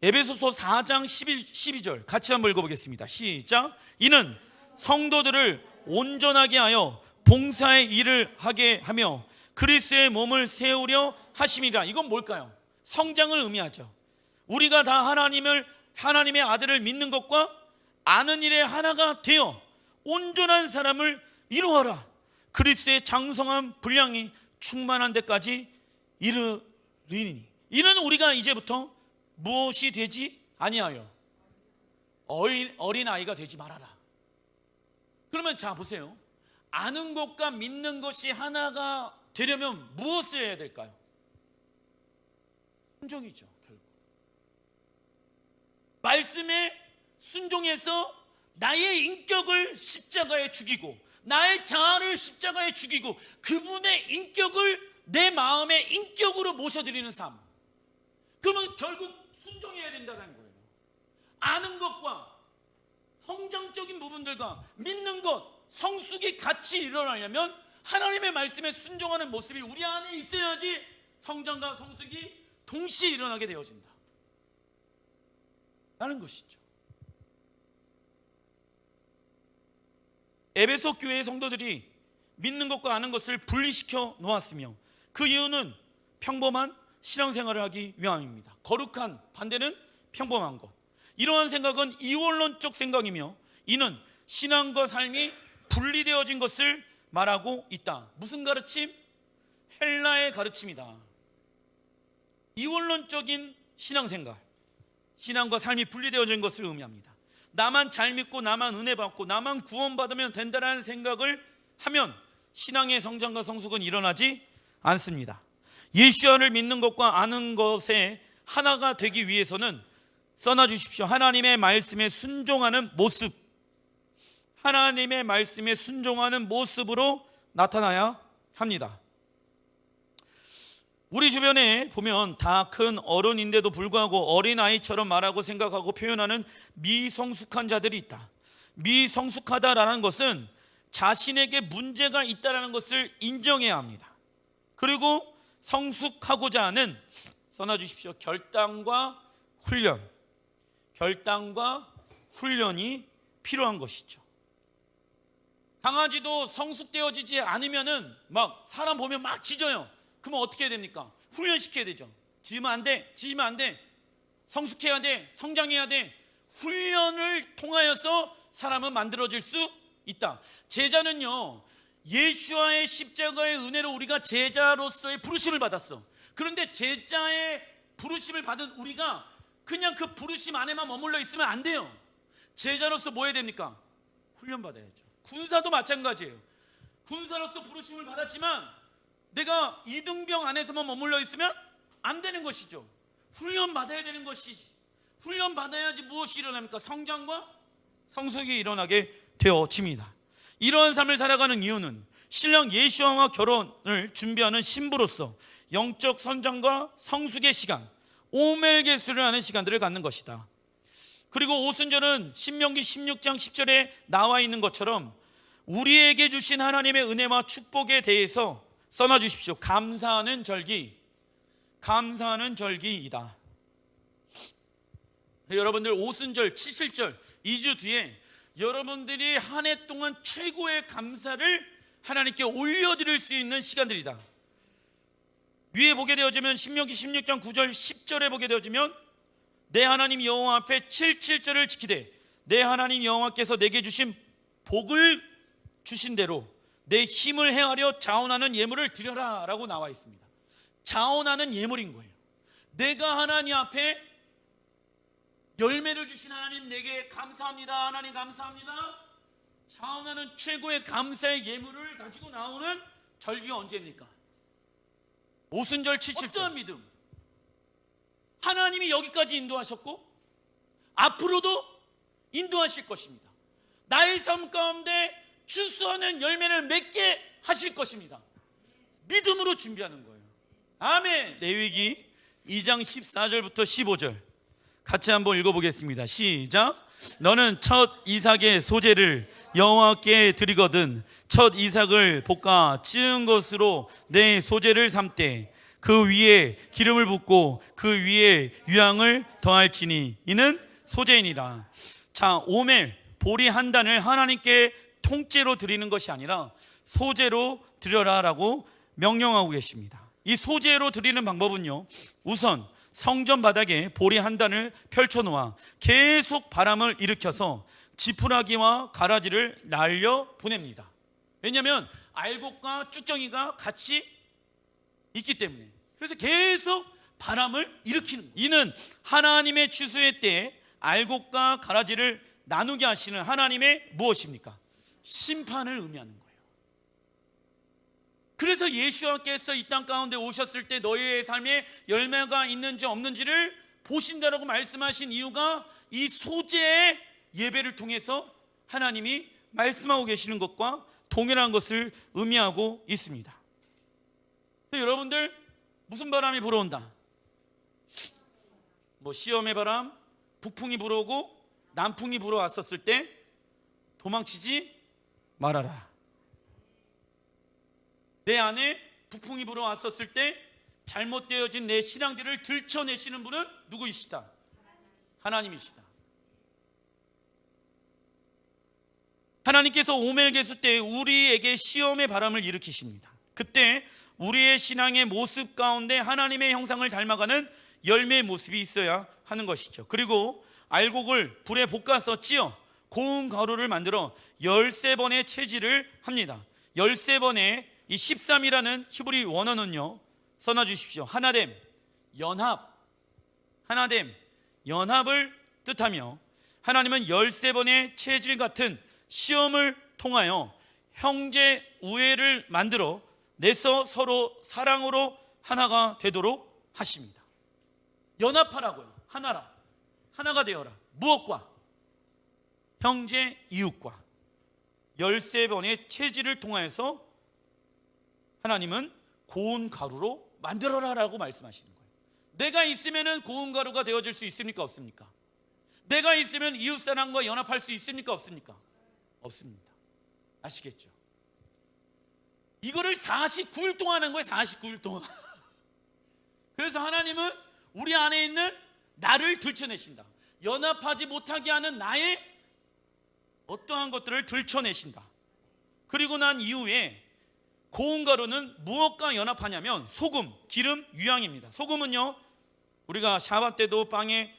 에베소서 4장 12절 같이 한번 읽어보겠습니다. 시작. 이는 성도들을 온전하게 하여 봉사의 일을 하게 하며 그리스도의 몸을 세우려 하심이라. 이건 뭘까요? 성장을 의미하죠. 우리가 다 하나님의 아들을 믿는 것과 아는 일에 하나가 되어 온전한 사람을 이루어라. 그리스도의 장성한 분량이 충만한 데까지 이르리니. 이는 우리가 이제부터 무엇이 되지 아니하여 어린 아이가 되지 말아라. 그러면 자 보세요. 아는 것과 믿는 것이 하나가 되려면 무엇을 해야 될까요? 순종이죠. 결국 말씀에 순종해서 나의 인격을 십자가에 죽이고 나의 자아를 십자가에 죽이고 그분의 인격을 내 마음의 인격으로 모셔드리는 삶. 그러면 결국 순종해야 된다는 거예요. 아는 것과 성장적인 부분들과 믿는 것, 성숙이 같이 일어나려면 하나님의 말씀에 순종하는 모습이 우리 안에 있어야지 성장과 성숙이 동시에 일어나게 되어진다 라는 것이죠. 에베소 교회의 성도들이 믿는 것과 아는 것을 분리시켜 놓았으며 그 이유는 평범한 신앙생활을 하기 위함입니다. 거룩한 반대는 평범한 것. 이러한 생각은 이원론적 생각이며 이는 신앙과 삶이 분리되어진 것을 말하고 있다. 무슨 가르침? 헬라의 가르침이다. 이원론적인 신앙생활, 신앙과 삶이 분리되어진 것을 의미합니다. 나만 잘 믿고 나만 은혜 받고 나만 구원받으면 된다는 생각을 하면 신앙의 성장과 성숙은 일어나지 않습니다. 예수를 믿는 것과 아는 것에 하나가 되기 위해서는 써놔주십시오. 하나님의 말씀에 순종하는 모습, 하나님의 말씀에 순종하는 모습으로 나타나야 합니다. 우리 주변에 보면 다 큰 어른인데도 불구하고 어린아이처럼 말하고 생각하고 표현하는 미성숙한 자들이 있다. 미성숙하다라는 것은 자신에게 문제가 있다는 것을 인정해야 합니다. 그리고 성숙하고자 하는, 써놔주십시오, 결단과 훈련이 필요한 것이죠. 강아지도 성숙되어지지 않으면은 막 사람 보면 막 짖어요. 그러면 어떻게 해야 됩니까? 훈련시켜야 되죠. 짖으면 안 돼, 성숙해야 돼, 성장해야 돼. 훈련을 통하여서 사람은 만들어질 수 있다. 제자는요, 예수와의 십자가의 은혜로 우리가 제자로서의 부르심을 받았어. 그런데 제자의 부르심을 받은 우리가 그냥 그 부르심 안에만 머물러 있으면 안 돼요. 제자로서 뭐 해야 됩니까? 훈련받아야죠. 군사도 마찬가지예요. 군사로서 부르심을 받았지만 내가 이등병 안에서만 머물러 있으면 안 되는 것이죠. 훈련받아야 되는 것이지. 훈련받아야지 무엇이 일어납니까? 성장과 성숙이 일어나게 되어집니다. 이러한 삶을 살아가는 이유는 신랑 예수와 결혼을 준비하는 신부로서 영적 성장과 성숙의 시간, 오멜게수를 하는 시간들을 갖는 것이다. 그리고 오순절은 신명기 16장 10절에 나와 있는 것처럼 우리에게 주신 하나님의 은혜와 축복에 대해서 써놔주십시오. 감사하는 절기이다. 여러분들 오순절, 7절 2주 뒤에 여러분들이 한 해 동안 최고의 감사를 하나님께 올려드릴 수 있는 시간들이다. 위에 보게 되어지면 신명기 16장 9절 10절에 보게 되어지면 내 하나님 여호와 앞에 7절을 지키되 내 하나님 여호와께서 내게 주신 복을 주신 대로 내 힘을 행하려 자원하는 예물을 드려라 라고 나와 있습니다. 자원하는 예물인 거예요. 내가 하나님 앞에 열매를 주신 하나님, 내게 감사합니다. 하나님 감사합니다. 자원하는 최고의 감사의 예물을 가지고 나오는 절기가 언제입니까? 오순절 7절. 어떠한 믿음? 하나님이 여기까지 인도하셨고 앞으로도 인도하실 것입니다. 나의 삶 가운데 추수하는 열매를 맺게 하실 것입니다. 믿음으로 준비하는 거예요. 아멘. 레위기 2장 14절부터 15절 같이 한번 읽어보겠습니다. 시작. 너는 첫 이삭의 소재를 여호와께 드리거든 첫 이삭을 볶아 찌은 것으로 내 소재를 삼되 그 위에 기름을 붓고 그 위에 유향을 더할지니 이는 소재이니라. 자, 오멜 보리 한 단을 하나님께 통째로 드리는 것이 아니라 소재로 드려라라고 명령하고 계십니다. 이 소재로 드리는 방법은요, 우선 성전 바닥에 보리 한 단을 펼쳐놓아 계속 바람을 일으켜서 지푸라기와 가라지를 날려 보냅니다. 왜냐하면 알곡과 쭉정이가 같이 있기 때문에. 그래서 계속 바람을 일으키는 거예요. 이는 하나님의 추수의 때에 알곡과 가라지를 나누게 하시는 하나님의 무엇입니까? 심판을 의미하는 거예요. 그래서 예수께서 이 땅 가운데 오셨을 때 너희의 삶에 열매가 있는지 없는지를 보신다라고 말씀하신 이유가 이 소재의 예배를 통해서 하나님이 말씀하고 계시는 것과 동일한 것을 의미하고 있습니다. 그래서 여러분들 무슨 바람이 불어온다? 뭐 시험의 바람, 북풍이 불어오고 남풍이 불어왔었을 때 도망치지 말아라. 내 안에 북풍이 불어왔었을 때 잘못되어진 내 신앙들을 들춰내시는 분은 누구이시다? 하나님이시다. 하나님께서 오멜게수 때 우리에게 시험의 바람을 일으키십니다. 그때 우리의 신앙의 모습 가운데 하나님의 형상을 닮아가는 열매의 모습이 있어야 하는 것이죠. 그리고 알곡을 불에 볶아서 찌어 고운 가루를 만들어 13번의 채질을 합니다. 13번의 이 13이라는 히브리 원어는요, 써놔주십시오. 하나됨, 연합, 하나됨, 연합을 뜻하며, 하나님은 13번의 채질 같은 시험을 통하여 형제 우애를 만들어 내서 서로 사랑으로 하나가 되도록 하십니다. 연합하라고요. 하나라, 하나가 되어라. 무엇과? 형제 이웃과. 13번의 채질을 통하여서 하나님은 고운 가루로 만들어라 라고 말씀하시는 거예요. 내가 있으면 고운 가루가 되어질 수 있습니까? 없습니까? 내가 있으면 이웃사람과 연합할 수 있습니까? 없습니까? 없습니다. 아시겠죠? 이거를 49일 동안 한 거예요. 49일 동안. 그래서 하나님은 우리 안에 있는 나를 들춰내신다. 연합하지 못하게 하는 나의 어떠한 것들을 들춰내신다. 그리고 난 이후에 고운 가루는 무엇과 연합하냐면 소금, 기름, 유향입니다. 소금은요, 우리가 샤bat 때도 빵에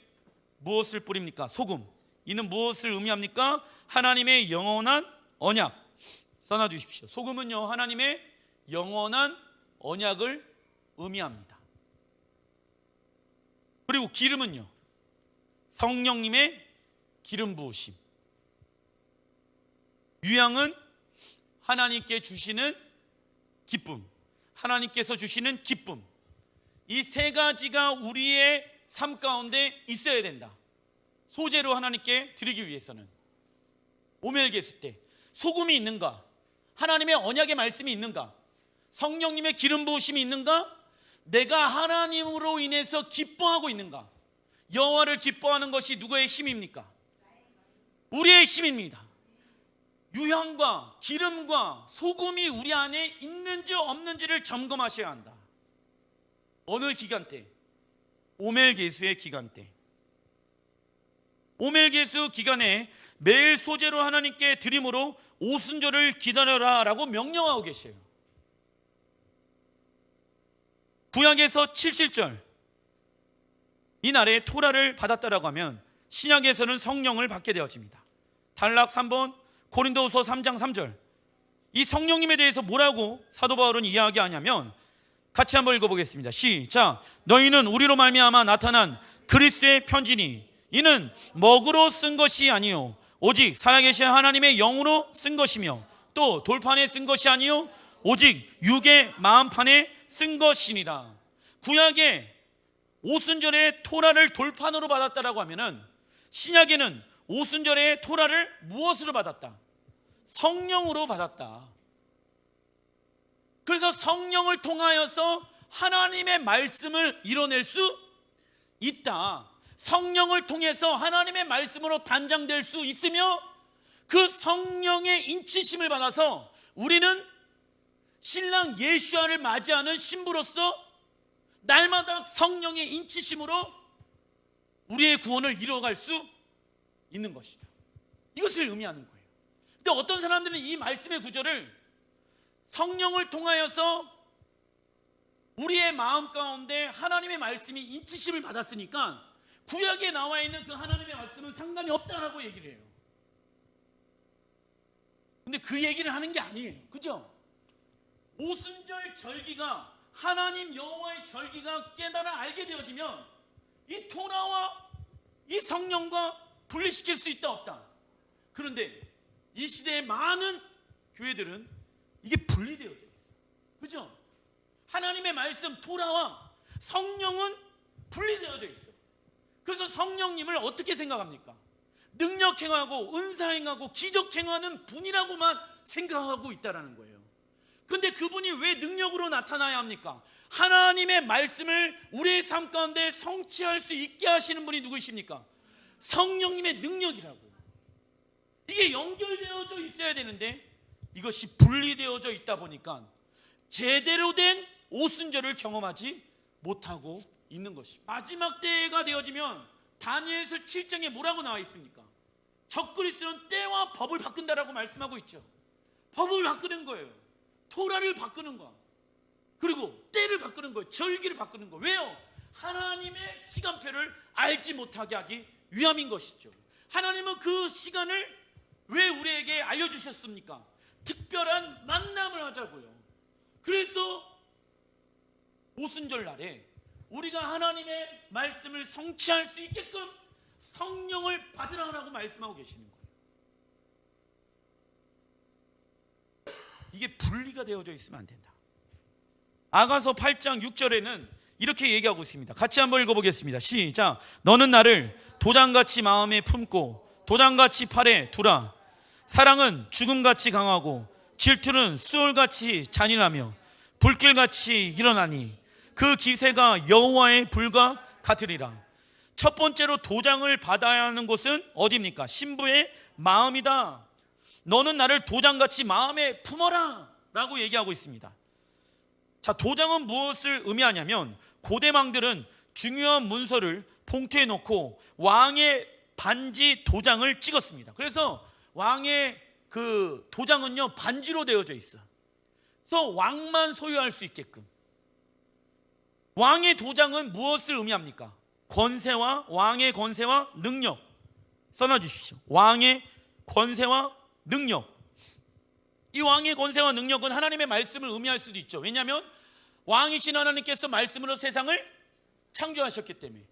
무엇을 뿌립니까? 소금. 이는 무엇을 의미합니까? 하나님의 영원한 언약. 써놔주십시오. 소금은요, 하나님의 영원한 언약을 의미합니다. 그리고 기름은요, 성령님의 기름 부으심. 유향은 하나님께 주시는 기쁨, 하나님께서 주시는 기쁨. 이 세 가지가 우리의 삶 가운데 있어야 된다. 소재로 하나님께 드리기 위해서는. 오멜게수 때 소금이 있는가? 하나님의 언약의 말씀이 있는가? 성령님의 기름 부으심이 있는가? 내가 하나님으로 인해서 기뻐하고 있는가? 여호와를 기뻐하는 것이 누구의 힘입니까? 우리의 힘입니다. 유향과 기름과 소금이 우리 안에 있는지 없는지를 점검하셔야 한다. 어느 기간 때? 오멜게수의 기간 때. 오멜게수 기간에 매일 소재로 하나님께 드림으로 오순절을 기다려라 라고 명령하고 계세요. 구약에서 7실절, 이 날에 토라를 받았다라고 하면 신약에서는 성령을 받게 되어집니다. 단락 3번 고린도후서 3장 3절. 이 성령님에 대해서 뭐라고 사도 바울은 이야기하냐면, 같이 한번 읽어보겠습니다. 시작. 너희는 우리로 말미암아 나타난 그리스도의 편지니 이는 먹으로 쓴 것이 아니요 오직 살아계신 하나님의 영으로 쓴 것이며, 또 돌판에 쓴 것이 아니요 오직 육의 마음판에 쓴 것이니라. 구약에 오순절에 토라를 돌판으로 받았다라고 하면은, 신약에는 오순절에 토라를 무엇으로 받았다? 성령으로 받았다. 그래서 성령을 통하여서 하나님의 말씀을 이뤄낼 수 있다. 성령을 통해서 하나님의 말씀으로 단장될 수 있으며, 그 성령의 인치심을 받아서 우리는 신랑 예수아를 맞이하는 신부로서 날마다 성령의 인치심으로 우리의 구원을 이뤄갈 수 있는 것이다. 이것을 의미하는 거예요. 근데 어떤 사람들은 이 말씀의 구절을 성령을 통하여서 우리의 마음 가운데 하나님의 말씀이 인치심을 받았으니까 구약에 나와 있는 그 하나님의 말씀은 상관이 없다라고 얘기를 해요. 근데 그 얘기를 하는 게 아니에요. 그죠? 오순절 절기가 하나님 여호와의 절기가 깨달아 알게 되어지면 이 토라와 이 성령과 분리시킬 수 있다 없다? 그런데 이 시대의 많은 교회들은 이게 분리되어져 있어요. 그죠? 하나님의 말씀 토라와 성령은 분리되어져 있어요. 그래서 성령님을 어떻게 생각합니까? 능력 행하고 은사 행하고 기적 행하는 분이라고만 생각하고 있다라는 거예요. 근데 그분이 왜 능력으로 나타나야 합니까? 하나님의 말씀을 우리의 삶 가운데 성취할 수 있게 하시는 분이 누구이십니까? 성령님의 능력이라고. 이게 연결되어져 있어야 되는데 이것이 분리되어져 있다 보니까 제대로 된 오순절을 경험하지 못하고 있는 것입니다. 마지막 때가 되어지면 다니엘서 7장에 뭐라고 나와 있습니까? 적그리스도는 때와 법을 바꾼다라고 말씀하고 있죠. 법을 바꾸는 거예요. 토라를 바꾸는 거. 그리고 때를 바꾸는 거예요. 절기를 바꾸는 거예요. 왜요? 하나님의 시간표를 알지 못하게 하기 위함인 것이죠. 하나님은 그 시간을 왜 우리에게 알려주셨습니까? 특별한 만남을 하자고요. 그래서 오순절 날에 우리가 하나님의 말씀을 성취할 수 있게끔 성령을 받으라고 말씀하고 계시는 거예요. 이게 분리가 되어져 있으면 안 된다. 아가서 8장 6절에는 이렇게 얘기하고 있습니다. 같이 한번 읽어보겠습니다. 시작. 너는 나를 도장같이 마음에 품고 도장같이 팔에 두라. 사랑은 죽음같이 강하고 질투는 수월같이 잔인하며 불길같이 일어나니 그 기세가 여호와의 불과 같으리라. 첫 번째로 도장을 받아야 하는 곳은 어디입니까? 신부의 마음이다. 너는 나를 도장같이 마음에 품어라 라고 얘기하고 있습니다. 자, 도장은 무엇을 의미하냐면 고대망들은 중요한 문서를 봉투에 넣고 왕의 반지 도장을 찍었습니다. 그래서 왕의 그 도장은요 반지로 되어져 있어요. 그래서 왕만 소유할 수 있게끔. 왕의 도장은 무엇을 의미합니까? 권세와 왕의 권세와 능력. 써놔주십시오. 왕의 권세와 능력. 이 왕의 권세와 능력은 하나님의 말씀을 의미할 수도 있죠. 왜냐하면 왕이신 하나님께서 말씀으로 세상을 창조하셨기 때문에.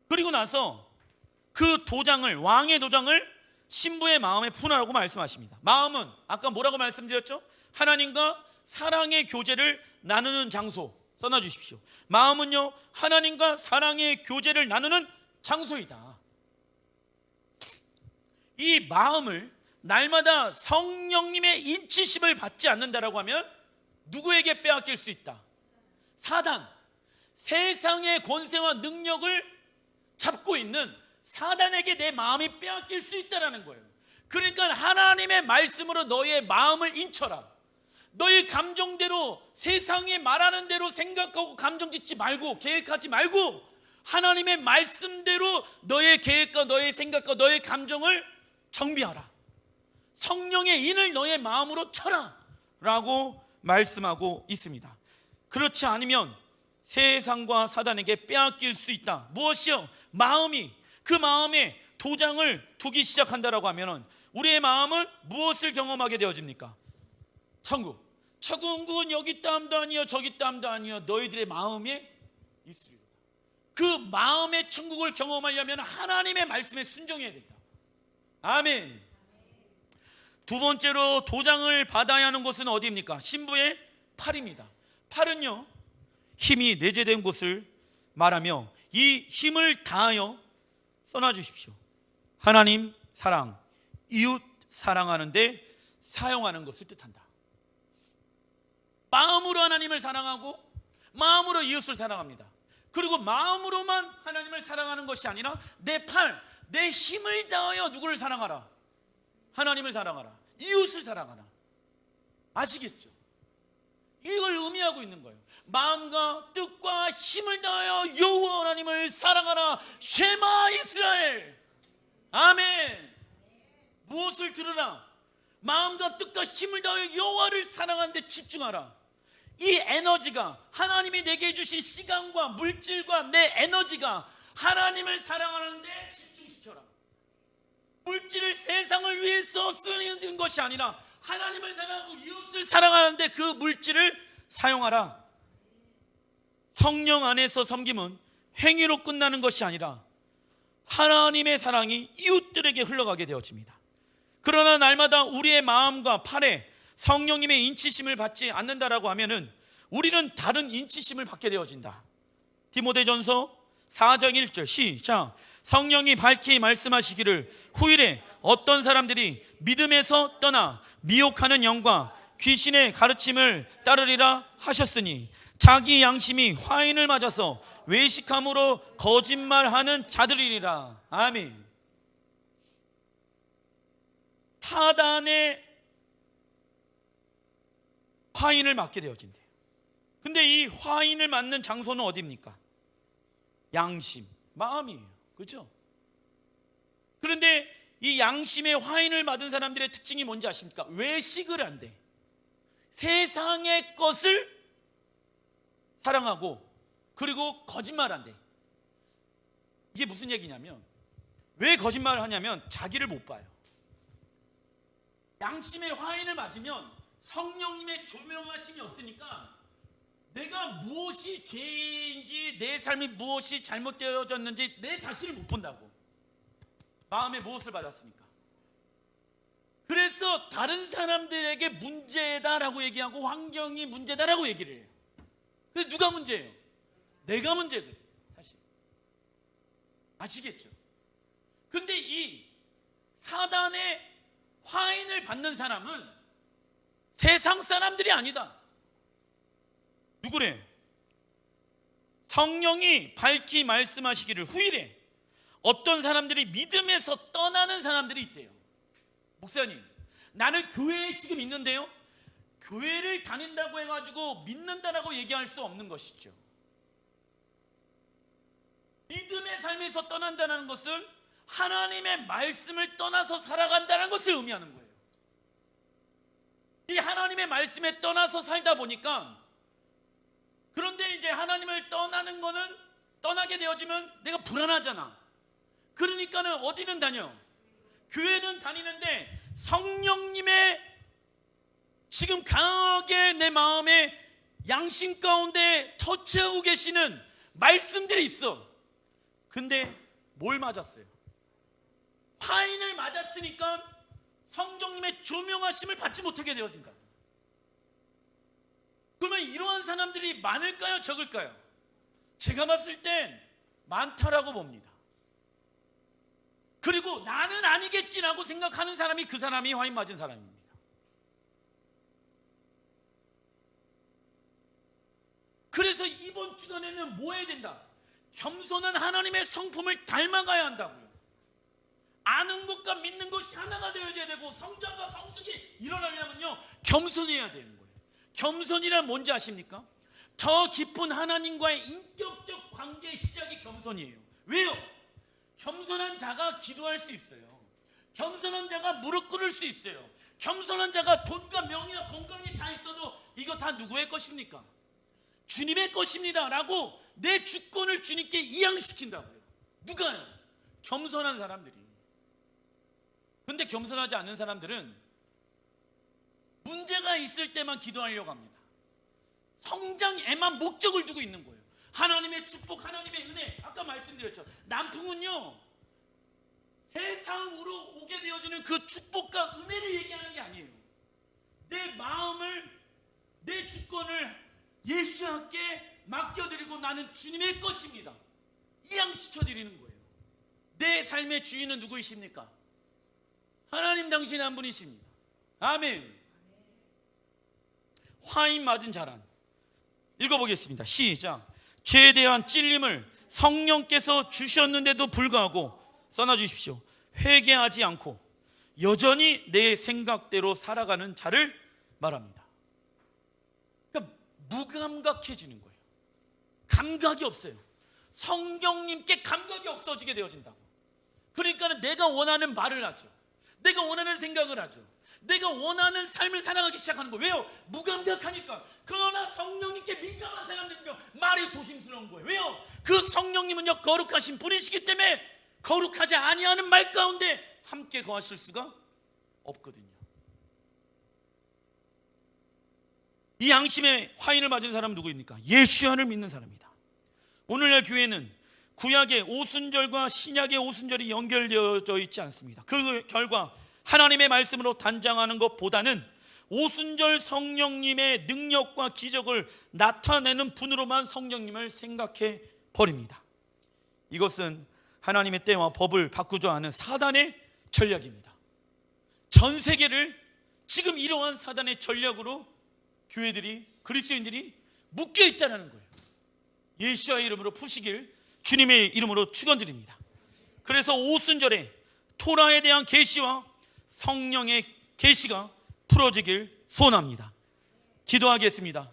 그리고 나서 그 도장을, 왕의 도장을 신부의 마음에 품으라고 말씀하십니다. 마음은 아까 뭐라고 말씀드렸죠? 하나님과 사랑의 교제를 나누는 장소. 써놔주십시오. 마음은요 하나님과 사랑의 교제를 나누는 장소이다. 이 마음을 날마다 성령님의 인치심을 받지 않는다라고 하면 누구에게 빼앗길 수 있다? 사단, 세상의 권세와 능력을 잡고 있는 사단에게 내 마음이 빼앗길 수 있다는 거예요. 그러니까 하나님의 말씀으로 너의 마음을 인쳐라. 너의 감정대로, 세상에 말하는 대로 생각하고 감정 짓지 말고, 계획하지 말고 하나님의 말씀대로 너의 계획과 너의 생각과 너의 감정을 정비하라. 성령의 인을 너의 마음으로 쳐라 라고 말씀하고 있습니다. 그렇지 않으면 세상과 사단에게 빼앗길 수 있다. 무엇이요? 마음이, 그 마음에 도장을 두기 시작한다라고 하면 우리의 마음은 무엇을 경험하게 되어집니까? 천국. 천국은 여기 땀도 아니요 저기 땀도 아니요 너희들의 마음에 있으리로다. 그 마음의 천국을 경험하려면 하나님의 말씀에 순종해야 된다. 아멘. 두 번째로 도장을 받아야 하는 곳은 어디입니까? 신부의 팔입니다. 팔은요 힘이 내재된 곳을 말하며 이 힘을 다하여 써놔주십시오. 하나님 사랑, 이웃 사랑하는데 사용하는 것을 뜻한다. 마음으로 하나님을 사랑하고 마음으로 이웃을 사랑합니다. 그리고 마음으로만 하나님을 사랑하는 것이 아니라 내 팔, 내 힘을 다하여 누구를 사랑하라? 하나님을 사랑하라. 이웃을 사랑하라. 아시겠죠? 이걸 의미하고 있는 거예요. 마음과 뜻과 힘을 다하여 여호와 하나님을 사랑하라. 쉐마 이스라엘. 아멘. 무엇을 들으라? 마음과 뜻과 힘을 다하여 여호와를 사랑하는데 집중하라. 이 에너지가, 하나님이 내게 주신 시간과 물질과 내 에너지가 하나님을 사랑하는데 집중시켜라. 물질을 세상을 위해서 쓰는 것이 아니라 하나님을 사랑하고 이웃을 사랑하는데 그 물질을 사용하라. 성령 안에서 섬김은 행위로 끝나는 것이 아니라 하나님의 사랑이 이웃들에게 흘러가게 되어집니다. 그러나 날마다 우리의 마음과 팔에 성령님의 인치심을 받지 않는다라고 하면은 우리는 다른 인치심을 받게 되어진다. 디모데전서 4장 1절 시작. 성령이 밝히 말씀하시기를 후일에 어떤 사람들이 믿음에서 떠나 미혹하는 영과 귀신의 가르침을 따르리라 하셨으니 자기 양심이 화인을 맞아서 외식함으로 거짓말하는 자들이리라. 아멘. 사단의 화인을 맞게 되어진대요. 근데 이 화인을 맞는 장소는 어디입니까? 양심, 마음이에요. 그렇죠? 그런데 이 양심의 화인을 맞은 사람들의 특징이 뭔지 아십니까? 외식을 한대. 세상의 것을 사랑하고 그리고 거짓말한대. 이게 무슨 얘기냐면, 왜 거짓말을 하냐면 자기를 못 봐요. 양심의 화인을 맞으면 성령님의 조명하심이 없으니까 내가 무엇이 죄인지, 내 삶이 무엇이 잘못되어졌는지 내 자신을 못 본다고. 마음에 무엇을 받았습니까? 그래서 다른 사람들에게 문제다라고 얘기하고 환경이 문제다라고 얘기를 해요. 근데 누가 문제예요? 내가 문제거든, 사실. 아시겠죠? 근데 이 사단의 화인을 받는 사람은 세상 사람들이 아니다. 누구래? 성령이 밝히 말씀하시기를 후일에 어떤 사람들이 믿음에서 떠나는 사람들이 있대요. 목사님, 나는 교회에 지금 있는데요, 교회를 다닌다고 해가지고 믿는다라고 얘기할 수 없는 것이죠. 믿음의 삶에서 떠난다는 것은 하나님의 말씀을 떠나서 살아간다는 것을 의미하는 거예요. 이 하나님의 말씀에 떠나서 살다 보니까, 그런데 이제 하나님을 떠나게 되어지면 내가 불안하잖아. 그러니까는 어디는 다녀? 교회는 다니는데 성령님의 지금 강하게 내 마음에 양심 가운데 터치하고 계시는 말씀들이 있어. 근데 뭘 맞았어요? 화인을 맞았으니까 성령님의 조명하심을 받지 못하게 되어진다. 그러면 이러한 사람들이 많을까요? 적을까요? 제가 봤을 땐 많다라고 봅니다. 그리고 나는 아니겠지라고 생각하는 사람이 그 사람이 화인 맞은 사람입니다. 그래서 이번 주간에는 뭐 해야 된다? 겸손한 하나님의 성품을 닮아가야 한다고요. 아는 것과 믿는 것이 하나가 되어야 되고, 성장과 성숙이 일어나려면요, 겸손해야 되는 거예요. 겸손이란 뭔지 아십니까? 더 깊은 하나님과의 인격적 관계의 시작이 겸손이에요. 왜요? 겸손한 자가 기도할 수 있어요. 겸손한 자가 무릎 꿇을 수 있어요. 겸손한 자가 돈과 명예와 건강이 다 있어도 이거 다 누구의 것입니까? 주님의 것입니다 라고 내 주권을 주님께 이양시킨다고요. 누가요? 겸손한 사람들이. 근데 겸손하지 않는 사람들은 문제가 있을 때만 기도하려고 합니다. 성장에만 목적을 두고 있는 거예요. 하나님의 축복, 하나님의 은혜, 아까 말씀드렸죠. 남풍은요, 세상으로 오게 되어지는 그 축복과 은혜를 얘기하는 게 아니에요. 내 마음을, 내 주권을 예수님께 맡겨드리고 나는 주님의 것입니다, 이양시켜드리는 거예요. 내 삶의 주인은 누구이십니까? 하나님 당신 한 분이십니다. 아멘. 화인 맞은 자란, 읽어보겠습니다. 시작. 죄에 대한 찔림을 성령께서 주셨는데도 불구하고 써놔주십시오. 회개하지 않고 여전히 내 생각대로 살아가는 자를 말합니다. 그러니까 무감각해지는 거예요. 감각이 없어요. 성령님께 감각이 없어지게 되어진다고. 그러니까 내가 원하는 말을 하죠. 내가 원하는 생각을 하죠. 내가 원하는 삶을 살아가기 시작하는 거예요. 왜요? 무감각하니까. 그러나 성령님께 민감한 사람들은요, 말이 조심스러운 거예요. 왜요? 그 성령님은요, 거룩하신 분이시기 때문에 거룩하지 아니하는 말 가운데 함께 거하실 수가 없거든요. 이 양심의 화인을 맞은 사람은 누구입니까? 예수를 믿는 사람이다. 오늘날 교회는 구약의 오순절과 신약의 오순절이 연결되어져 있지 않습니다. 그 결과 하나님의 말씀으로 단장하는 것보다는 오순절 성령님의 능력과 기적을 나타내는 분으로만 성령님을 생각해 버립니다. 이것은 하나님의 때와 법을 바꾸려 하는 사단의 전략입니다. 전 세계를 지금 이러한 사단의 전략으로 교회들이, 그리스도인들이 묶여 있다는 거예요. 예수와의 이름으로 푸시길 주님의 이름으로 축원드립니다. 그래서 오순절에 토라에 대한 계시와 성령의 계시가 풀어지길 소원합니다. 기도하겠습니다.